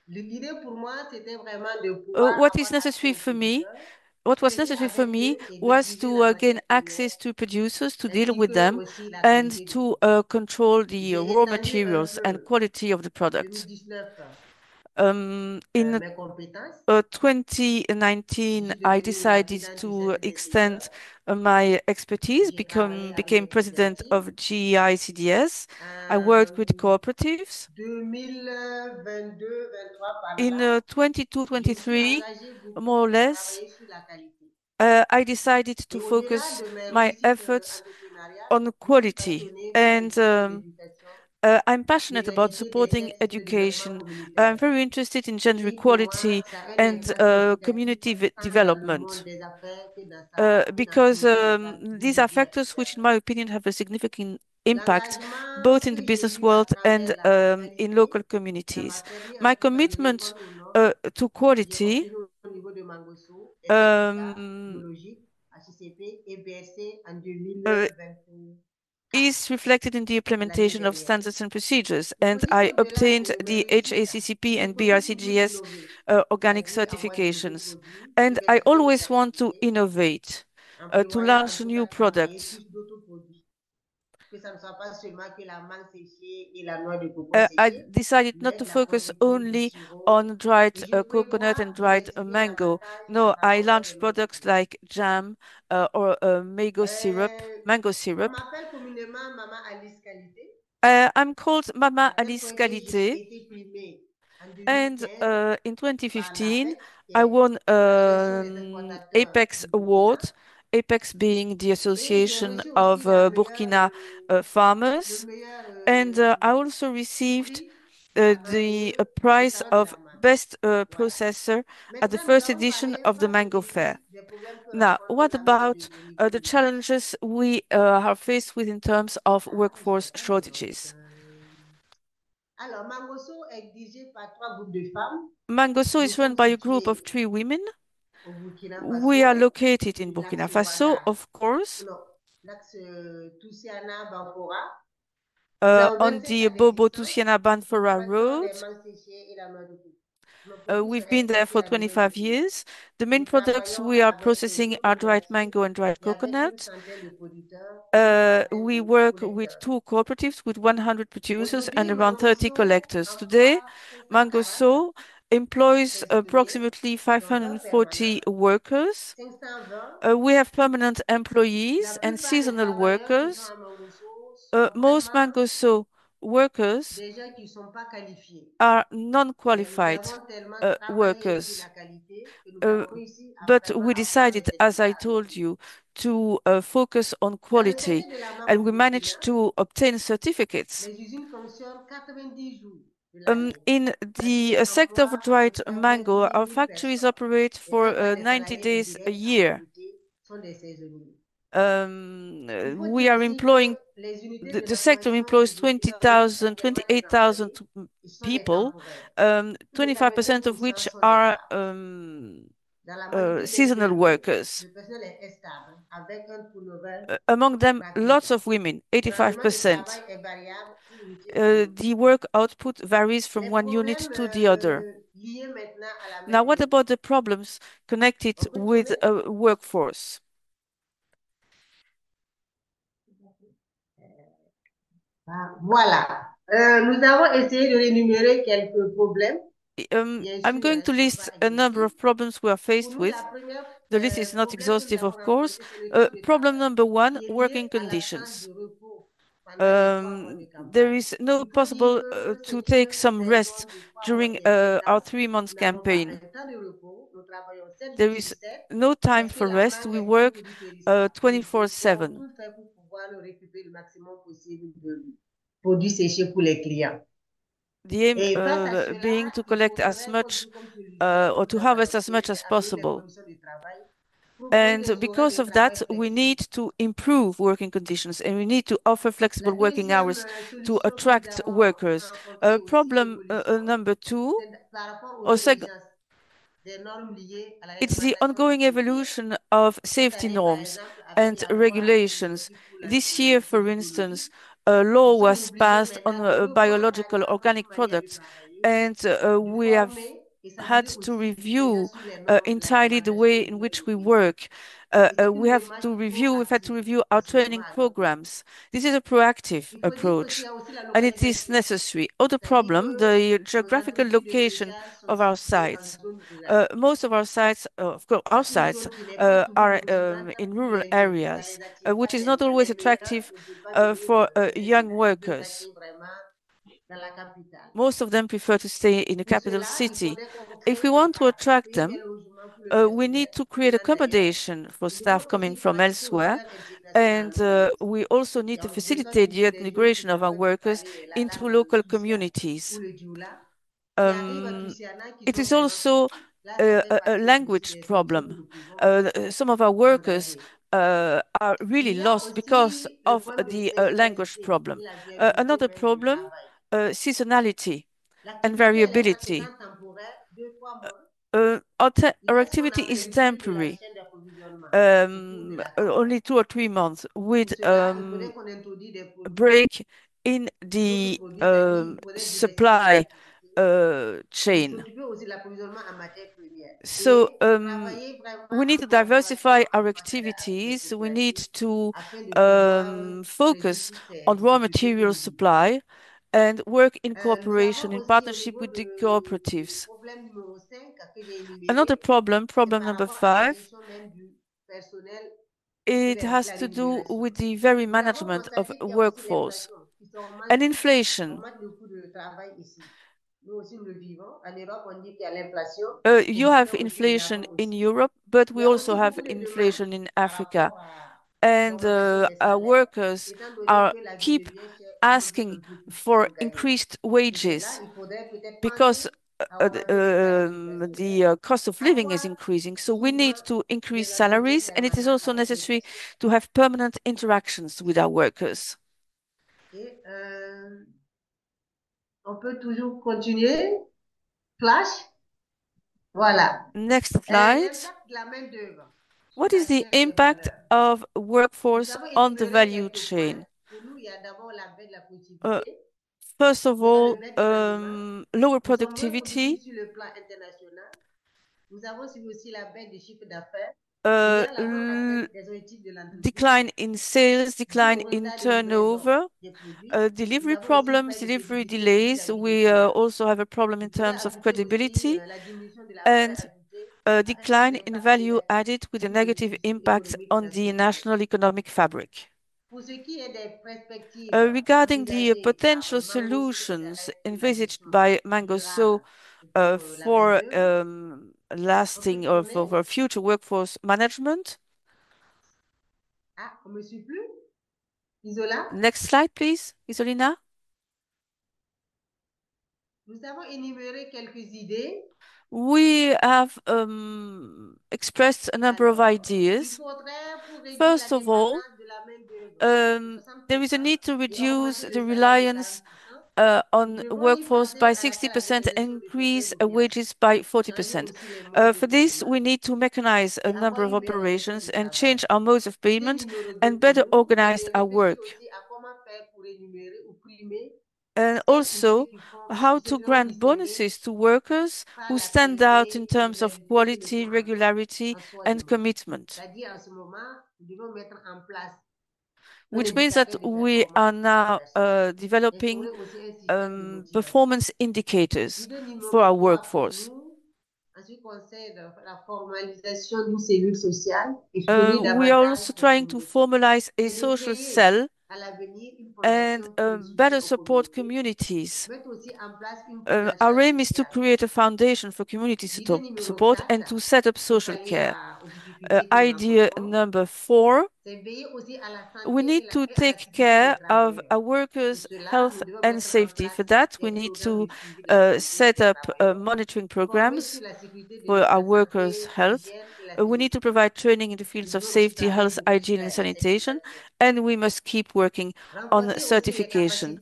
What was necessary for me was to gain access to producers, to deal with them, and to control the raw materials and quality of the products. In 2019, I decided to extend my expertise, became president of GICDS. I worked with cooperatives. In 22-23, more or less, I decided to focus my efforts on quality, and I'm passionate about supporting education. I'm very interested in gender equality and community development because these are factors which, in my opinion, have a significant impact both in the business world and in local communities. My commitment to quality is reflected in the implementation of standards and procedures, and I obtained the HACCP and BRCGS organic certifications. And I always want to innovate, to launch new products. I decided not to focus only on dried coconut and dried mango. No, I launched products like jam or mango syrup. I'm called Mama Alice Qualité. And in 2015, I won Apex Award, Apex being the Association of Burkina Farmers. And I also received the prize of Best Processor at the first edition of the Mango Fair. Now, what about the challenges we are faced with in terms of workforce shortages? Mango SO is run by a group of 3 women. We are located in Burkina Faso, of course. On the Bobo-Toussiana-Banfora road. We've been there for 25 years. The main products we are processing are dried mango and dried coconut. We work with 2 cooperatives with 100 producers and around 30 collectors. Today, Mangoso employs approximately 540 workers. We have permanent employees and seasonal workers. Most Mangoso workers are non-qualified workers. But we decided, as I told you, to focus on quality, and we managed to obtain certificates. In the sector of dried mango, our factories operate for 90 days a year. We are employing, the sector employs 28,000 people, 25% of which are seasonal workers. Among them, lots of women, 85%. The work output varies from one unit to the other. Now, what about the problems connected with a workforce? Voilà. Nous avons essayé de énumérer quelques problèmes. I'm going to list a number of problems we are faced with. The list is not exhaustive, of course. Problem number 1, working conditions. There is no possible to take some rest during our 3-month campaign. There is no time for rest. We work 24/7. The aim being to collect as much or to harvest as much as possible. And because of that, we need to improve working conditions, and we need to offer flexible working hours to attract workers. Problem number 2, or it's the ongoing evolution of safety norms and regulations. This year, for instance, a law was passed on biological organic products, and we have had to review entirely the way in which we work. We've had to review our training programs. This is a proactive approach, and it is necessary. Other problem, the geographical location of our sites. Most of our sites, of course, our sites are in rural areas, which is not always attractive for young workers. Most of them prefer to stay in the capital city. If we want to attract them, we need to create accommodation for staff coming from elsewhere, and we also need to facilitate the integration of our workers into local communities. It is also a language problem. Some of our workers are really lost because of the language problem. Another problem, seasonality and variability. Our activity is temporary, only 2 or 3 months, with a break in the supply chain. So we need to diversify our activities. We need to focus on raw material supply and work in cooperation, in partnership with the cooperatives. Another problem number 5, it has to do with the very management of workforce and inflation. You have inflation in Europe, but we also have inflation in Africa. And our workers keep asking for increased wages because the cost of living is increasing. So we need to increase salaries, and it is also necessary to have permanent interactions with our workers. On peut toujours continuer. Flash. Voilà. Next slide. L'impact de la main-d'œuvre What is the impact of workforce on the value chain? First of all, lower productivity, decline in sales, decline in turnover, delivery problems, delivery delays. We also have a problem in terms of credibility, and a decline in value added with a negative impact on the national economic fabric. Regarding the potential solutions envisaged by Mangoso for lasting or for future workforce management. Next slide, please, Isolina. We have expressed a number of ideas. First of all, there is a need to reduce the reliance on workforce by 60% and increase wages by 40%. For this, we need to mechanize a number of operations and change our modes of payment and better organize our work. And also, how to grant bonuses to workers who stand out in terms of quality, regularity, and commitment. Which means that we are now developing performance indicators for our workforce. We are also trying to formalize a social cell and better support communities. Our aim is to create a foundation for community support and to set up social care. Idea number 4, we need to take care of our workers' health and safety. For that, we need to set up monitoring programs for our workers' health. We need to provide training in the fields of safety, health, hygiene, and sanitation, and we must keep working on certification.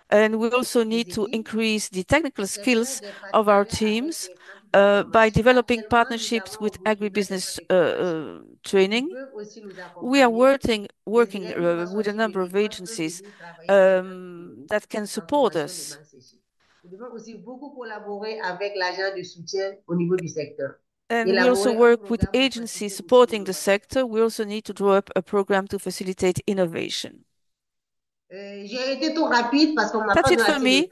And we also need to increase the technical skills of our teams by developing partnerships with agribusiness training. We are working with a number of agencies that can support us. And we also work with agencies supporting the sector. We also need to draw up a program to facilitate innovation. That's it for me.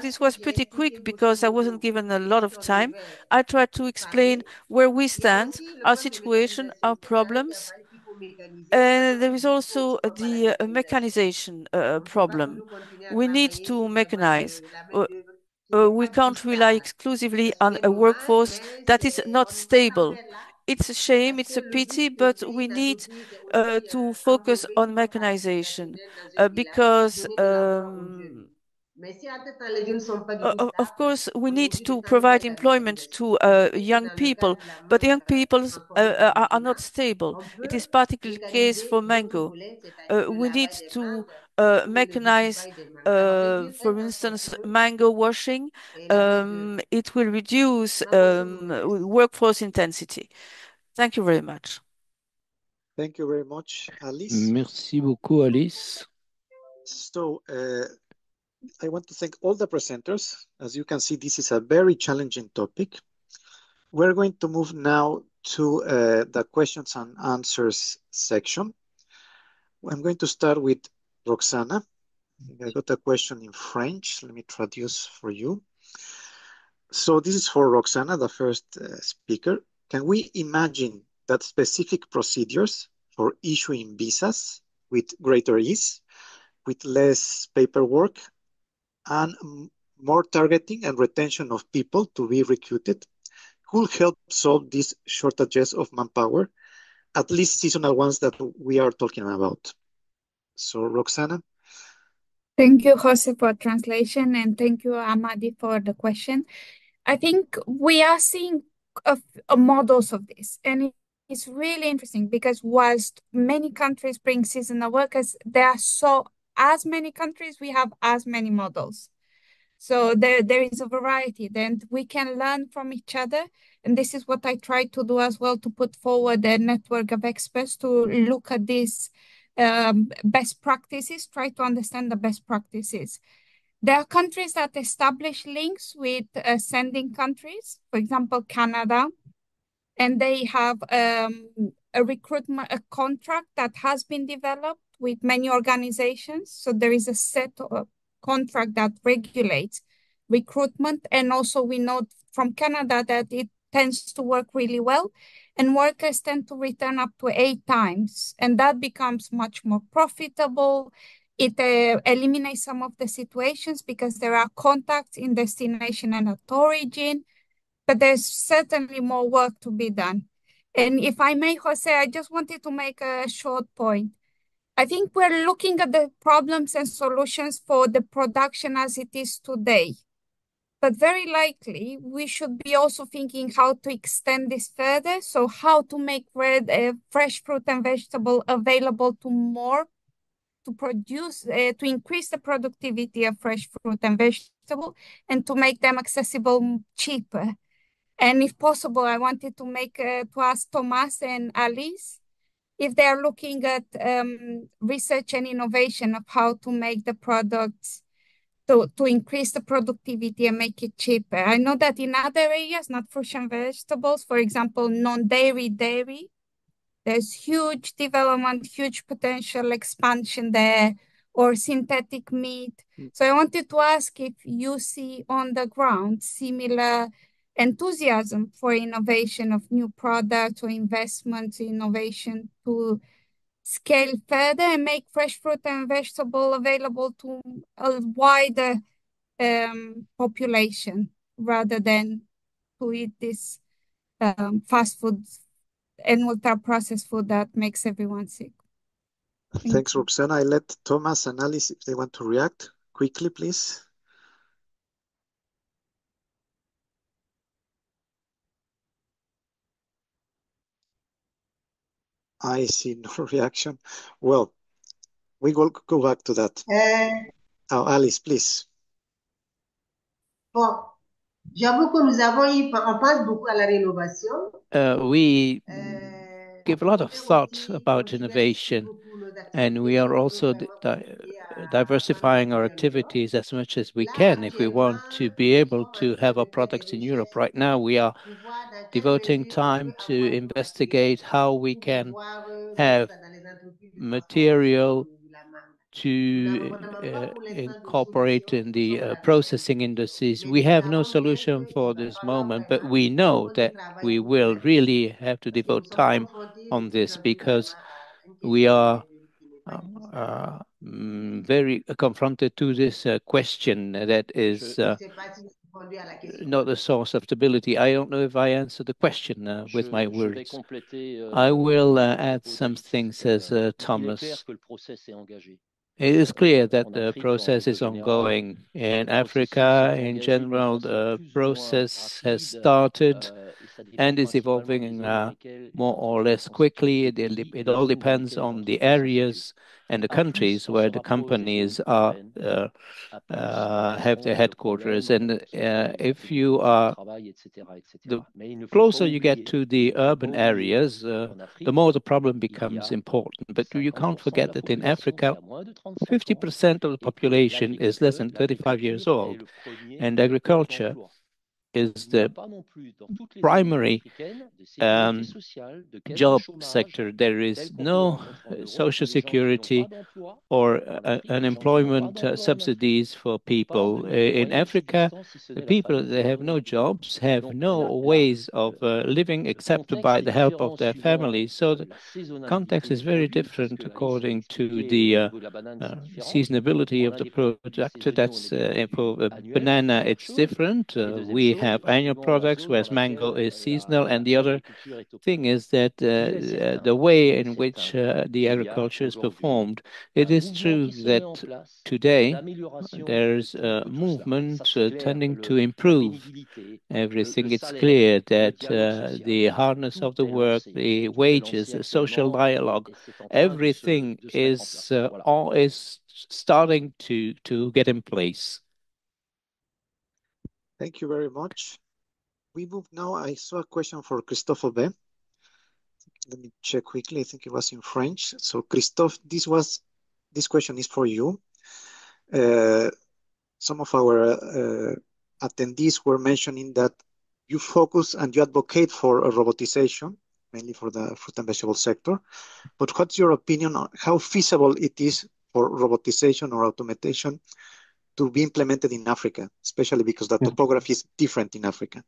This was pretty quick because I wasn't given a lot of time. I tried to explain where we stand, our situation, our problems. And there is also the mechanization problem. We need to mechanize. We can't rely exclusively on a workforce that is not stable. It's a shame, it's a pity, but we need to focus on mechanization because of course, we need to provide employment to young people, but young people are not stable. It is particularly the case for mango. We need to mechanize, for instance, mango washing. It will reduce workforce intensity. Thank you very much. Thank you very much, Alice. Merci beaucoup, Alice. So, I want to thank all the presenters. As you can see, this is a very challenging topic. We're going to move now to the questions and answers section. I'm going to start with Roxana. I got a question in French. Let me traduce for you. So this is for Roxana, the first speaker. Can we imagine that specific procedures for issuing visas with greater ease, with less paperwork, and more targeting and retention of people to be recruited could help solve these shortages of manpower, at least seasonal ones that we are talking about? So, Roxana. Thank you, Jose, for translation, and thank you, Amadi, for the question. I think we are seeing models of this, and it's really interesting because whilst many countries bring seasonal workers, there are as many countries, we have as many models. So there is a variety. Then we can learn from each other. And this is what I try to do as well, to put forward a network of experts to look at these best practices, try to understand the best practices. There are countries that establish links with sending countries, for example, Canada, and they have a contract that has been developed with many organizations. So there is a set of contract that regulates recruitment. And also we know from Canada that it tends to work really well, and workers tend to return up to 8 times. And that becomes much more profitable. It eliminates some of the situations because there are contacts in destination and at origin, but there's certainly more work to be done. And if I may, Jose, I just wanted to make a short point. I think we're looking at the problems and solutions for the production as it is today. But very likely, we should be also thinking how to extend this further. So how to make fresh fruit and vegetable available to more, to produce, to increase the productivity of fresh fruit and vegetable, and to make them accessible cheaper. And if possible, I wanted to ask Thomas and Alice if they are looking at research and innovation of how to make the products to increase the productivity and make it cheaper. I know that in other areas, not fruits and vegetables, for example, non-dairy dairy, there's huge development, huge potential expansion there, or synthetic meat. So I wanted to ask if you see on the ground similar enthusiasm for innovation of new products or investments in innovation to scale further and make fresh fruit and vegetable available to a wider population, rather than to eat this fast food and ultra-processed food that makes everyone sick. Thanks, Roxana. I let Thomas and Alice, if they want to react quickly, please. I see no reaction. Well, we will go back to that. Alice, please. Bon, j'avoue que on pense beaucoup à la rénovation. We give a lot of thought about innovation, and we are also diversifying our activities as much as we can if we want to be able to have our products in Europe. Right now, we are devoting time to investigate how we can have material to incorporate in the processing industries. We have no solution for this moment, but we know that we will really have to devote time on this because we are very confronted to this question that is not a source of stability. I don't know if I answered the question with my words. I will add some things, says Thomas. It is clear that the process is ongoing. In Africa, in general, the process has started and is evolving more or less quickly. It all depends on the areas and the countries where the companies are have their headquarters. And if you are, the closer you get to the urban areas, the more the problem becomes important. But you can't forget that in Africa, 50% of the population is less than 35 years old, and agriculture is the primary job sector. There is no social security or unemployment subsidies for people. In Africa, the people that have no jobs have no ways of living except by the help of their families. So the context is very different according to the seasonability of the product. That's for banana, it's different. We have annual products, whereas mango is seasonal. And the other thing is that the way in which the agriculture is performed, it is true that today there's a movement tending to improve everything. It's clear that the hardness of the work, the wages, the social dialogue, everything is starting to get in place. Thank you very much. We move now. I saw a question for Christophe Aubé. Let me check quickly. I think it was in French. So Christophe, this question is for you. Some of our attendees were mentioning that you focus and you advocate for robotization, mainly for the fruit and vegetable sector. But what's your opinion on how feasible it is for robotization or automation to be implemented in Africa, especially because the topography is different in Africa?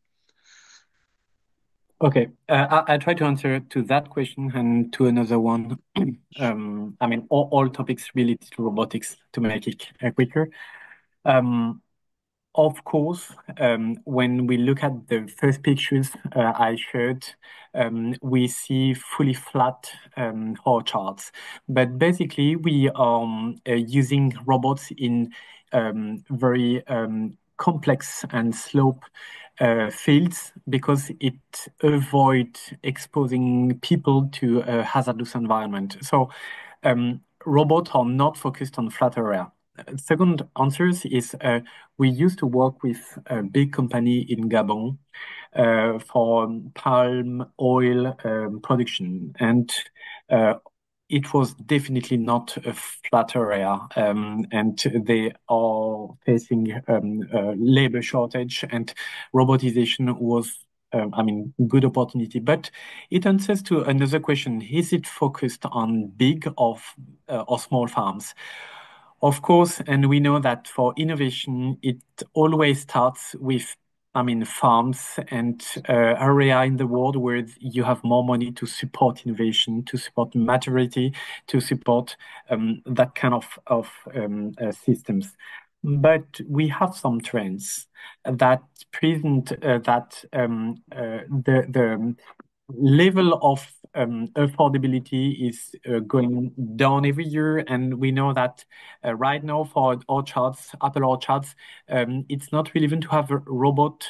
Okay, I'll try to answer to that question and to another one. I mean, all topics related to robotics to make it quicker. Of course, when we look at the first pictures I showed, we see fully flat orchards. But basically, we are using robots in very complex and slope fields because it avoids exposing people to a hazardous environment. So robots are not focused on flat area. Second answer is we used to work with a big company in Gabon for palm oil production, and it was definitely not a flat area, and they are facing labor shortage, and robotization was I mean, good opportunity, but it answers to another question: is it focused on big or small farms? Of course, and we know that for innovation, it always starts with, I mean, farms and area in the world where you have more money to support innovation, to support maturity, to support that kind of systems. But we have some trends that present that the level of affordability is going down every year, and we know that right now for orchards, apple orchards, it's not relevant to have a robot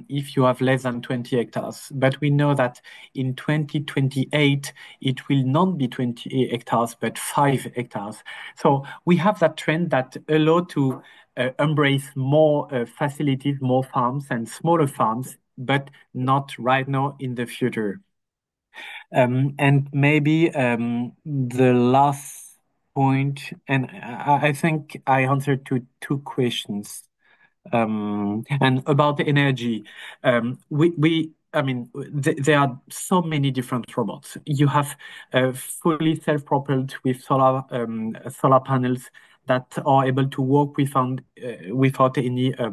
if you have less than 20 hectares. But we know that in 2028, it will not be 20 hectares, but 5 hectares. So we have that trend that allow to embrace more facilities, more farms and smaller farms, but not right now in the future. And maybe the last point, and I think I answered to 2 questions. And about the energy, I mean, there are so many different robots. You have fully self-propelled with solar panels that are able to work without any I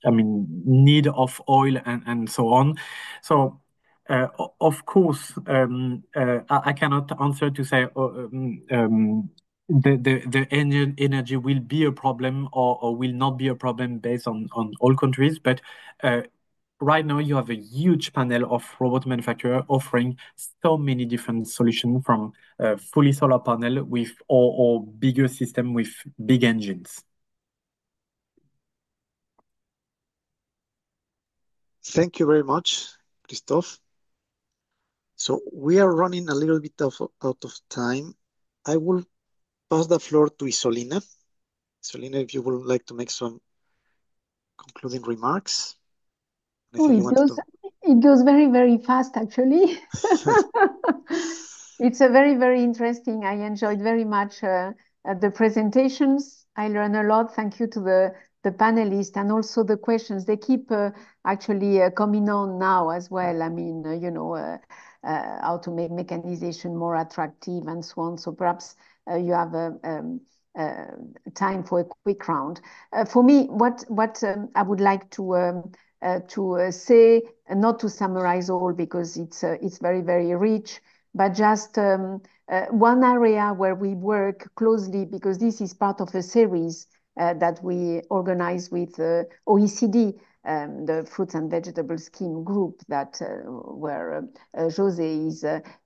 mean, need of oil and so on. So of course, I cannot answer to say the energy will be a problem or will not be a problem based on all countries. But right now, you have a huge panel of robot manufacturers offering so many different solutions, from fully solar panel with or bigger system with big engines. Thank you very much, Christophe. So we are running a little bit out of time. I will pass the floor to Isolina. Isolina, if you would like to make some concluding remarks. Oh, it goes very, very fast, actually. It's a very, very interesting. I enjoyed very much the presentations. I learned a lot. Thank you to the panelists and also the questions. They keep actually coming on now as well. I mean, you know, how to make mechanization more attractive and so on. So perhaps you have time for a quick round. For me, what I would like to say, not to summarize all because it's very, very rich, but just one area where we work closely, because this is part of a series that we organize with OECD, the Fruits and Vegetable Scheme group that where José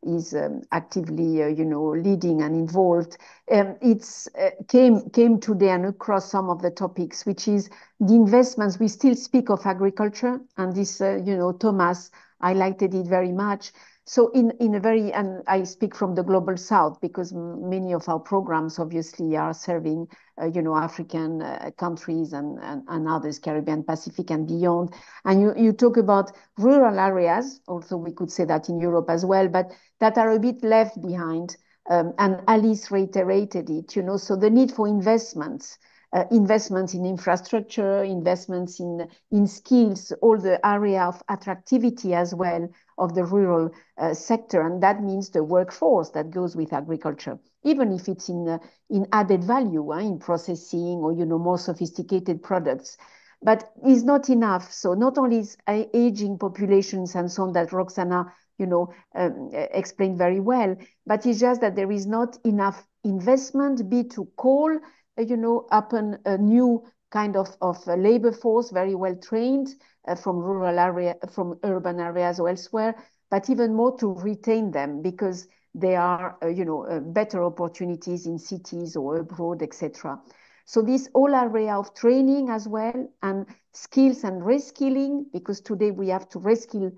is actively, you know, leading and involved. It's came today and across some of the topics, which is the investments. We still speak of agriculture, and this, you know, Thomas highlighted it very much. So in a very, and I speak from the global south because many of our programs obviously are serving, African countries and others, Caribbean, Pacific and beyond. And you talk about rural areas, also we could say that in Europe as well, but that are a bit left behind. And Alice reiterated it, so the need for investments in infrastructure, investments in skills, all the area of attractivity as well of the rural sector. And that means the workforce that goes with agriculture, even if it's in added value, in processing or, more sophisticated products. But it's not enough. So not only is aging populations and so on that Roxana, explained very well, but it's just that there is not enough investment, be to call upon a new kind of labor force, very well trained from rural area, from urban areas or elsewhere, but even more to retain them because there are, better opportunities in cities or abroad, etc. So this whole area of training as well and skills and reskilling, because today we have to reskill,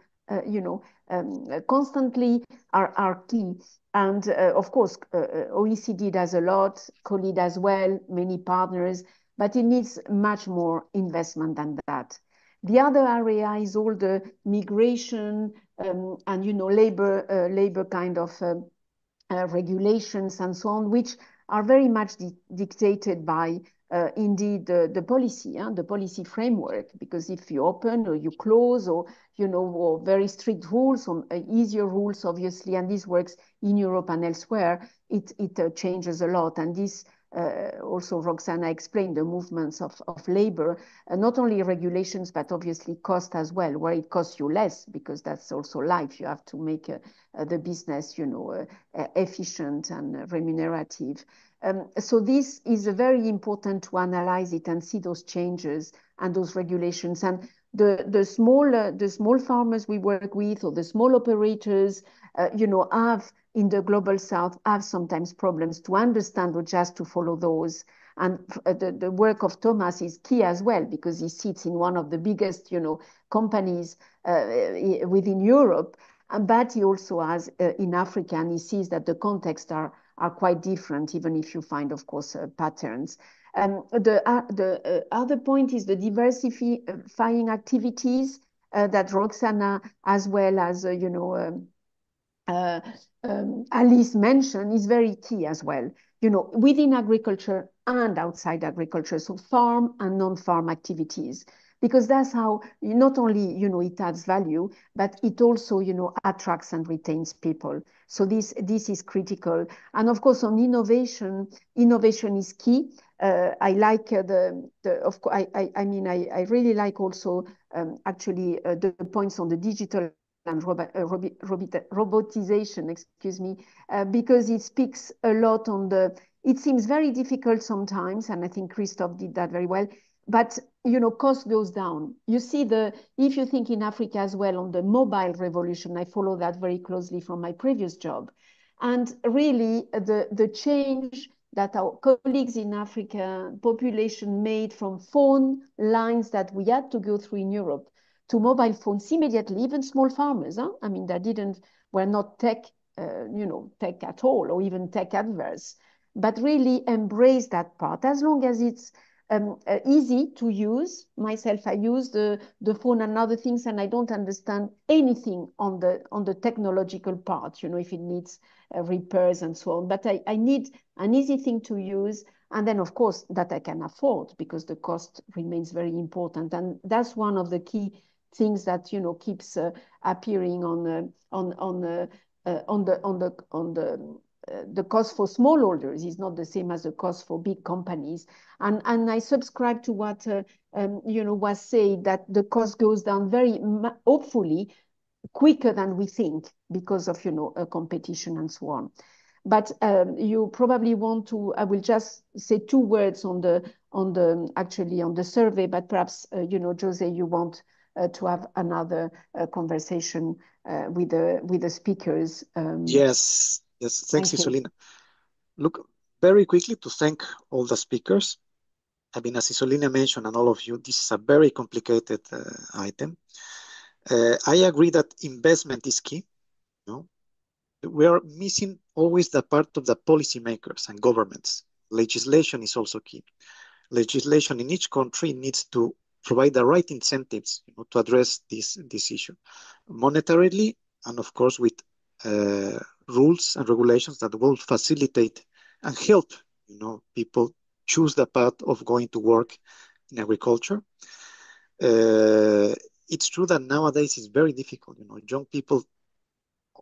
constantly are key. And of course, OECD does a lot, COLEAD as well, many partners, but it needs much more investment than that. The other area is all the migration and labor kind of regulations and so on, which are very much dictated by indeed the policy framework. Because if you open or you close or or very strict rules or easier rules, obviously, and this works in Europe and elsewhere, it changes a lot. And this also Roxana explained the movements of labor, not only regulations, but obviously cost as well, where it costs you less, because that's also life. You have to make the business, efficient and remunerative. So this is very important to analyze it and see those changes and those regulations. And the small farmers we work with, or the small operators, have in the global south have sometimes problems to understand or just to follow those. And the work of Thomas is key as well, because he sits in one of the biggest, companies within Europe, but he also has in Africa, and he sees that the contexts are quite different, even if you find, of course, patterns. The other point is the diversifying activities that Roxana, as well as Alice mentioned, is very key as well. Within agriculture and outside agriculture, so farm and non-farm activities, because that's how not only it adds value, but it also attracts and retains people. So this is critical. And of course, on innovation is key. I like I really like also actually the points on the digital and robotization, because it speaks a lot on it seems very difficult sometimes, and I think Christophe did that very well, but cost goes down. You see if you think in Africa as well on the mobile revolution, I follow that very closely from my previous job. And really the change that our colleagues in Africa population made from phone lines that we had to go through in Europe to mobile phones immediately, even small farmers, that were not tech at all, or even tech adverse, but really embrace that part, as long as it's easy to use. Myself, I use the phone and other things, and I don't understand anything on the technological part, if it needs repairs and so on. But I need an easy thing to use, and then of course that I can afford, because the cost remains very important. And that's one of the key things that keeps appearing on the cost for smallholders is not the same as the cost for big companies. And I subscribe to what was said, that the cost goes down very hopefully quicker than we think, because of competition and so on. But you probably want to. I will just say 2 words on the survey, but perhaps José, you want to have another conversation with the speakers. Yes, thanks, Thank you. Isolina. Look, very quickly to thank all the speakers. I mean, as Isolina mentioned, and all of you, this is a very complicated item. I agree that investment is key. No, we are missing always the part of the policymakers and governments. Legislation is also key. Legislation in each country needs to provide the right incentives, to address this issue monetarily, and of course with rules and regulations that will facilitate and help people choose the path of going to work in agriculture. It's true that nowadays it's very difficult. Young people,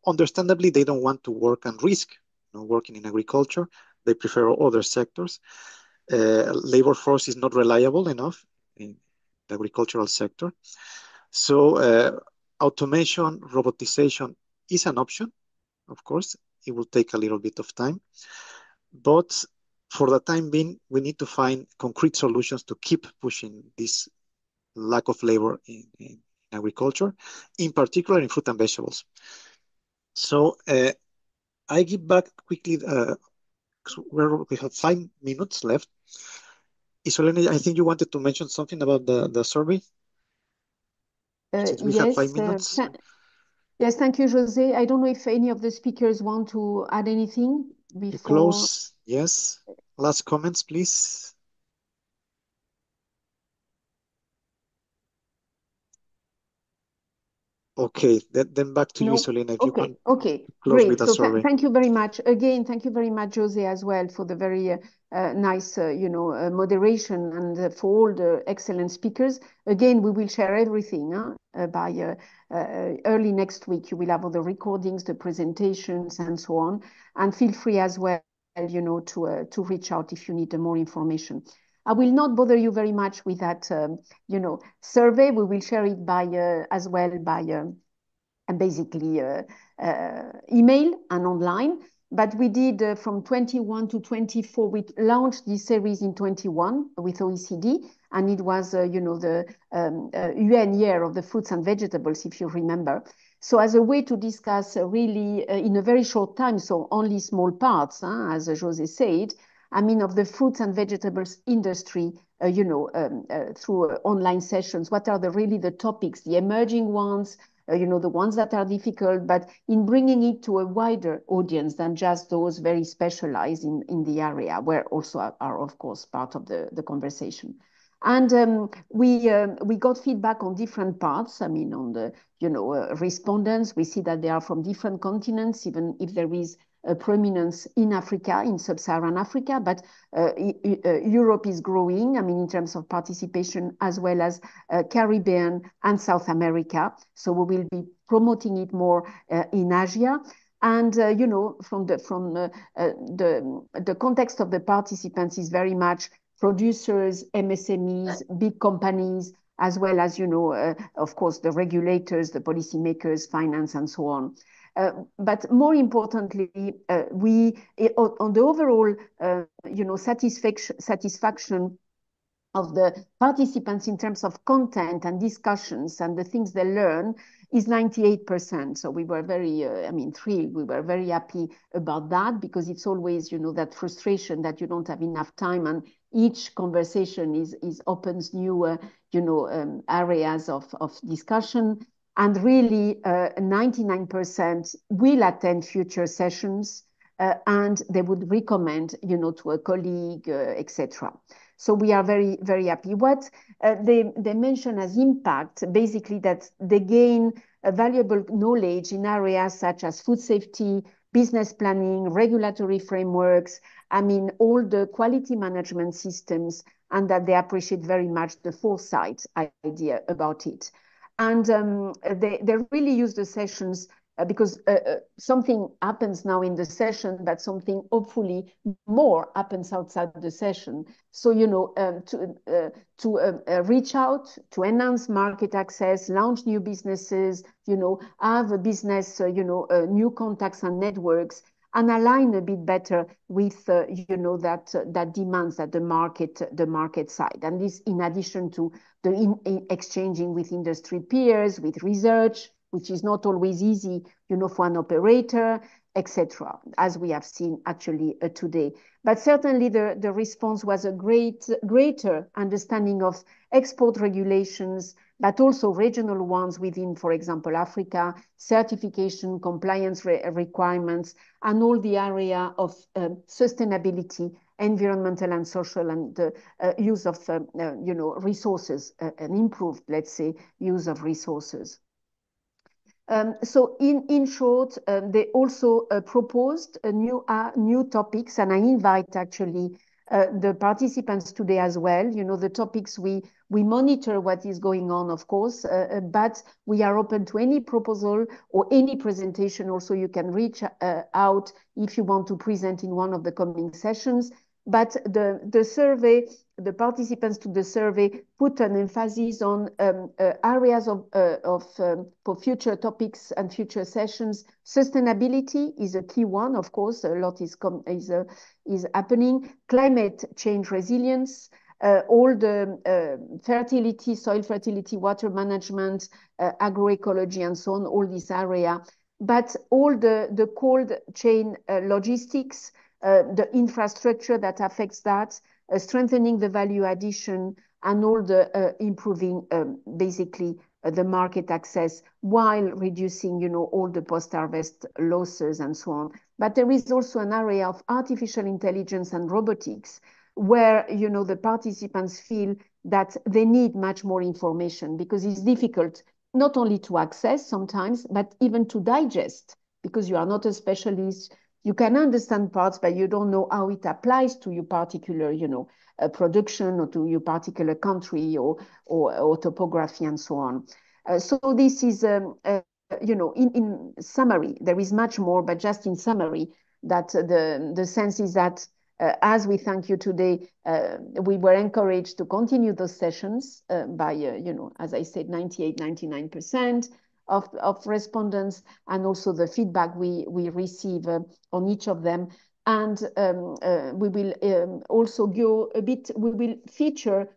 understandably, they don't want to work and risk working in agriculture. They prefer other sectors. Labor force is not reliable enough in the agricultural sector. So automation, robotization is an option. Of course, it will take a little bit of time. But for the time being, we need to find concrete solutions to keep pushing this lack of labor in agriculture, in particular in fruit and vegetables. So I give back quickly, we have 5 minutes left. Isolene, I think you wanted to mention something about the survey. Since we have 5 minutes. Yes, thank you, José. I don't know if any of the speakers want to add anything before. To close, yes. Last comments, please. Okay, then back to you, Isolene, if you can close great. With the survey. Thank you very much. Again, thank you very much, José, as well, for the very nice, moderation and for all the excellent speakers. Again, we will share everything by early next week. You will have all the recordings, the presentations, and so on. And feel free as well, to reach out if you need more information. I will not bother you very much with that, survey. We will share it by as well by basically email and online. But we did from 21 to 24. We launched this series in 21 with OECD, and it was, the UN Year of the Fruits and Vegetables, if you remember. So as a way to discuss really in a very short time, so only small parts, as José said, I mean, of the fruits and vegetables industry, through online sessions. What are really the topics, the emerging ones, the ones that are difficult, but in bringing it to a wider audience than just those very specialized in the area, where also are of course, part of the conversation. And we got feedback on different parts. I mean, on the, respondents, we see that they are from different continents, even if there is a prominence in Africa, in sub-Saharan Africa, but Europe is growing, I mean, in terms of participation, as well as Caribbean and South America. So we will be promoting it more in Asia. And, from the context of the participants is very much producers, MSMEs, big companies, as well as, of course, the regulators, the policymakers, finance, and so on. But more importantly, we, on the overall, satisfaction of the participants in terms of content and discussions and the things they learn is 98%. So we were very, thrilled. We were very happy about that, because it's always, that frustration that you don't have enough time, and each conversation opens new, areas of discussion. And really, 99% will attend future sessions, and they would recommend, to a colleague, etc. So we are very, very happy. What they mention as impact, basically that they gain a valuable knowledge in areas such as food safety, business planning, regulatory frameworks, all the quality management systems, and that they appreciate very much the foresight idea about it. And they really use the sessions because something happens now in the session, but something hopefully more happens outside the session. So, to reach out, to enhance market access, launch new businesses, have a business, new contacts and networks, and align a bit better with, that demands at the market side. And this, in addition to the exchanging with industry peers, with research, which is not always easy, for an operator, etc., as we have seen actually today. But certainly the response was a greater understanding of export regulations, but also regional ones within, for example, Africa, certification, compliance requirements, and all the area of sustainability, environmental and social, and the use of, resources, an improved, let's say, use of resources. So in short, they also proposed new topics, and I invite actually the participants today as well. The topics we monitor what is going on, of course, but we are open to any proposal or any presentation. Also, you can reach out if you want to present in one of the coming sessions. But the survey, the participants to the survey put an emphasis on areas for future topics and future sessions. Sustainability is a key one, of course. A lot is happening. Climate change resilience, all the fertility, soil fertility, water management, agroecology, and so on, all this area. But all the cold chain logistics, the infrastructure that affects that, strengthening the value addition, and all the improving basically the market access while reducing, all the post-harvest losses and so on. But there is also an area of artificial intelligence and robotics where, the participants feel that they need much more information because it's difficult not only to access sometimes, but even to digest, because you are not a specialist. You can understand parts, but you don't know how it applies to your particular, production, or to your particular country or topography and so on. So this is, in summary, there is much more, but just in summary, that the sense is that as we thank you today, we were encouraged to continue those sessions by, as I said, 98, 99%. Of respondents, and also the feedback we receive on each of them. And we will also go a bit, we will feature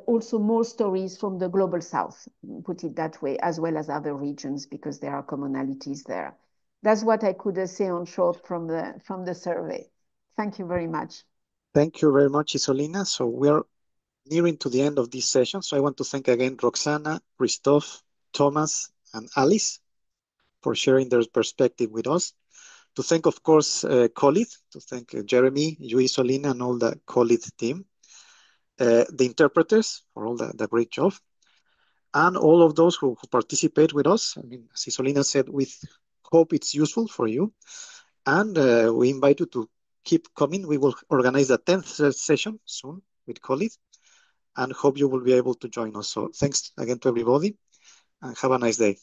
also more stories from the Global South, put it that way, as well as other regions, because there are commonalities there. That's what I could say on short from the survey. Thank you very much. Thank you very much, Isolina. So we are nearing to the end of this session. So I want to thank again Roxana, Christophe, Thomas, and Alice for sharing their perspective with us. To thank, of course, COLEAD, to thank Jeremy, you, Isolina, and all the COLEAD team. The interpreters for all the great job. And all of those who participate with us. I mean, as Isolina said, we hope it's useful for you. And we invite you to keep coming. We will organize the 10th session soon with COLEAD, and hope you will be able to join us. So thanks again to everybody, and have a nice day.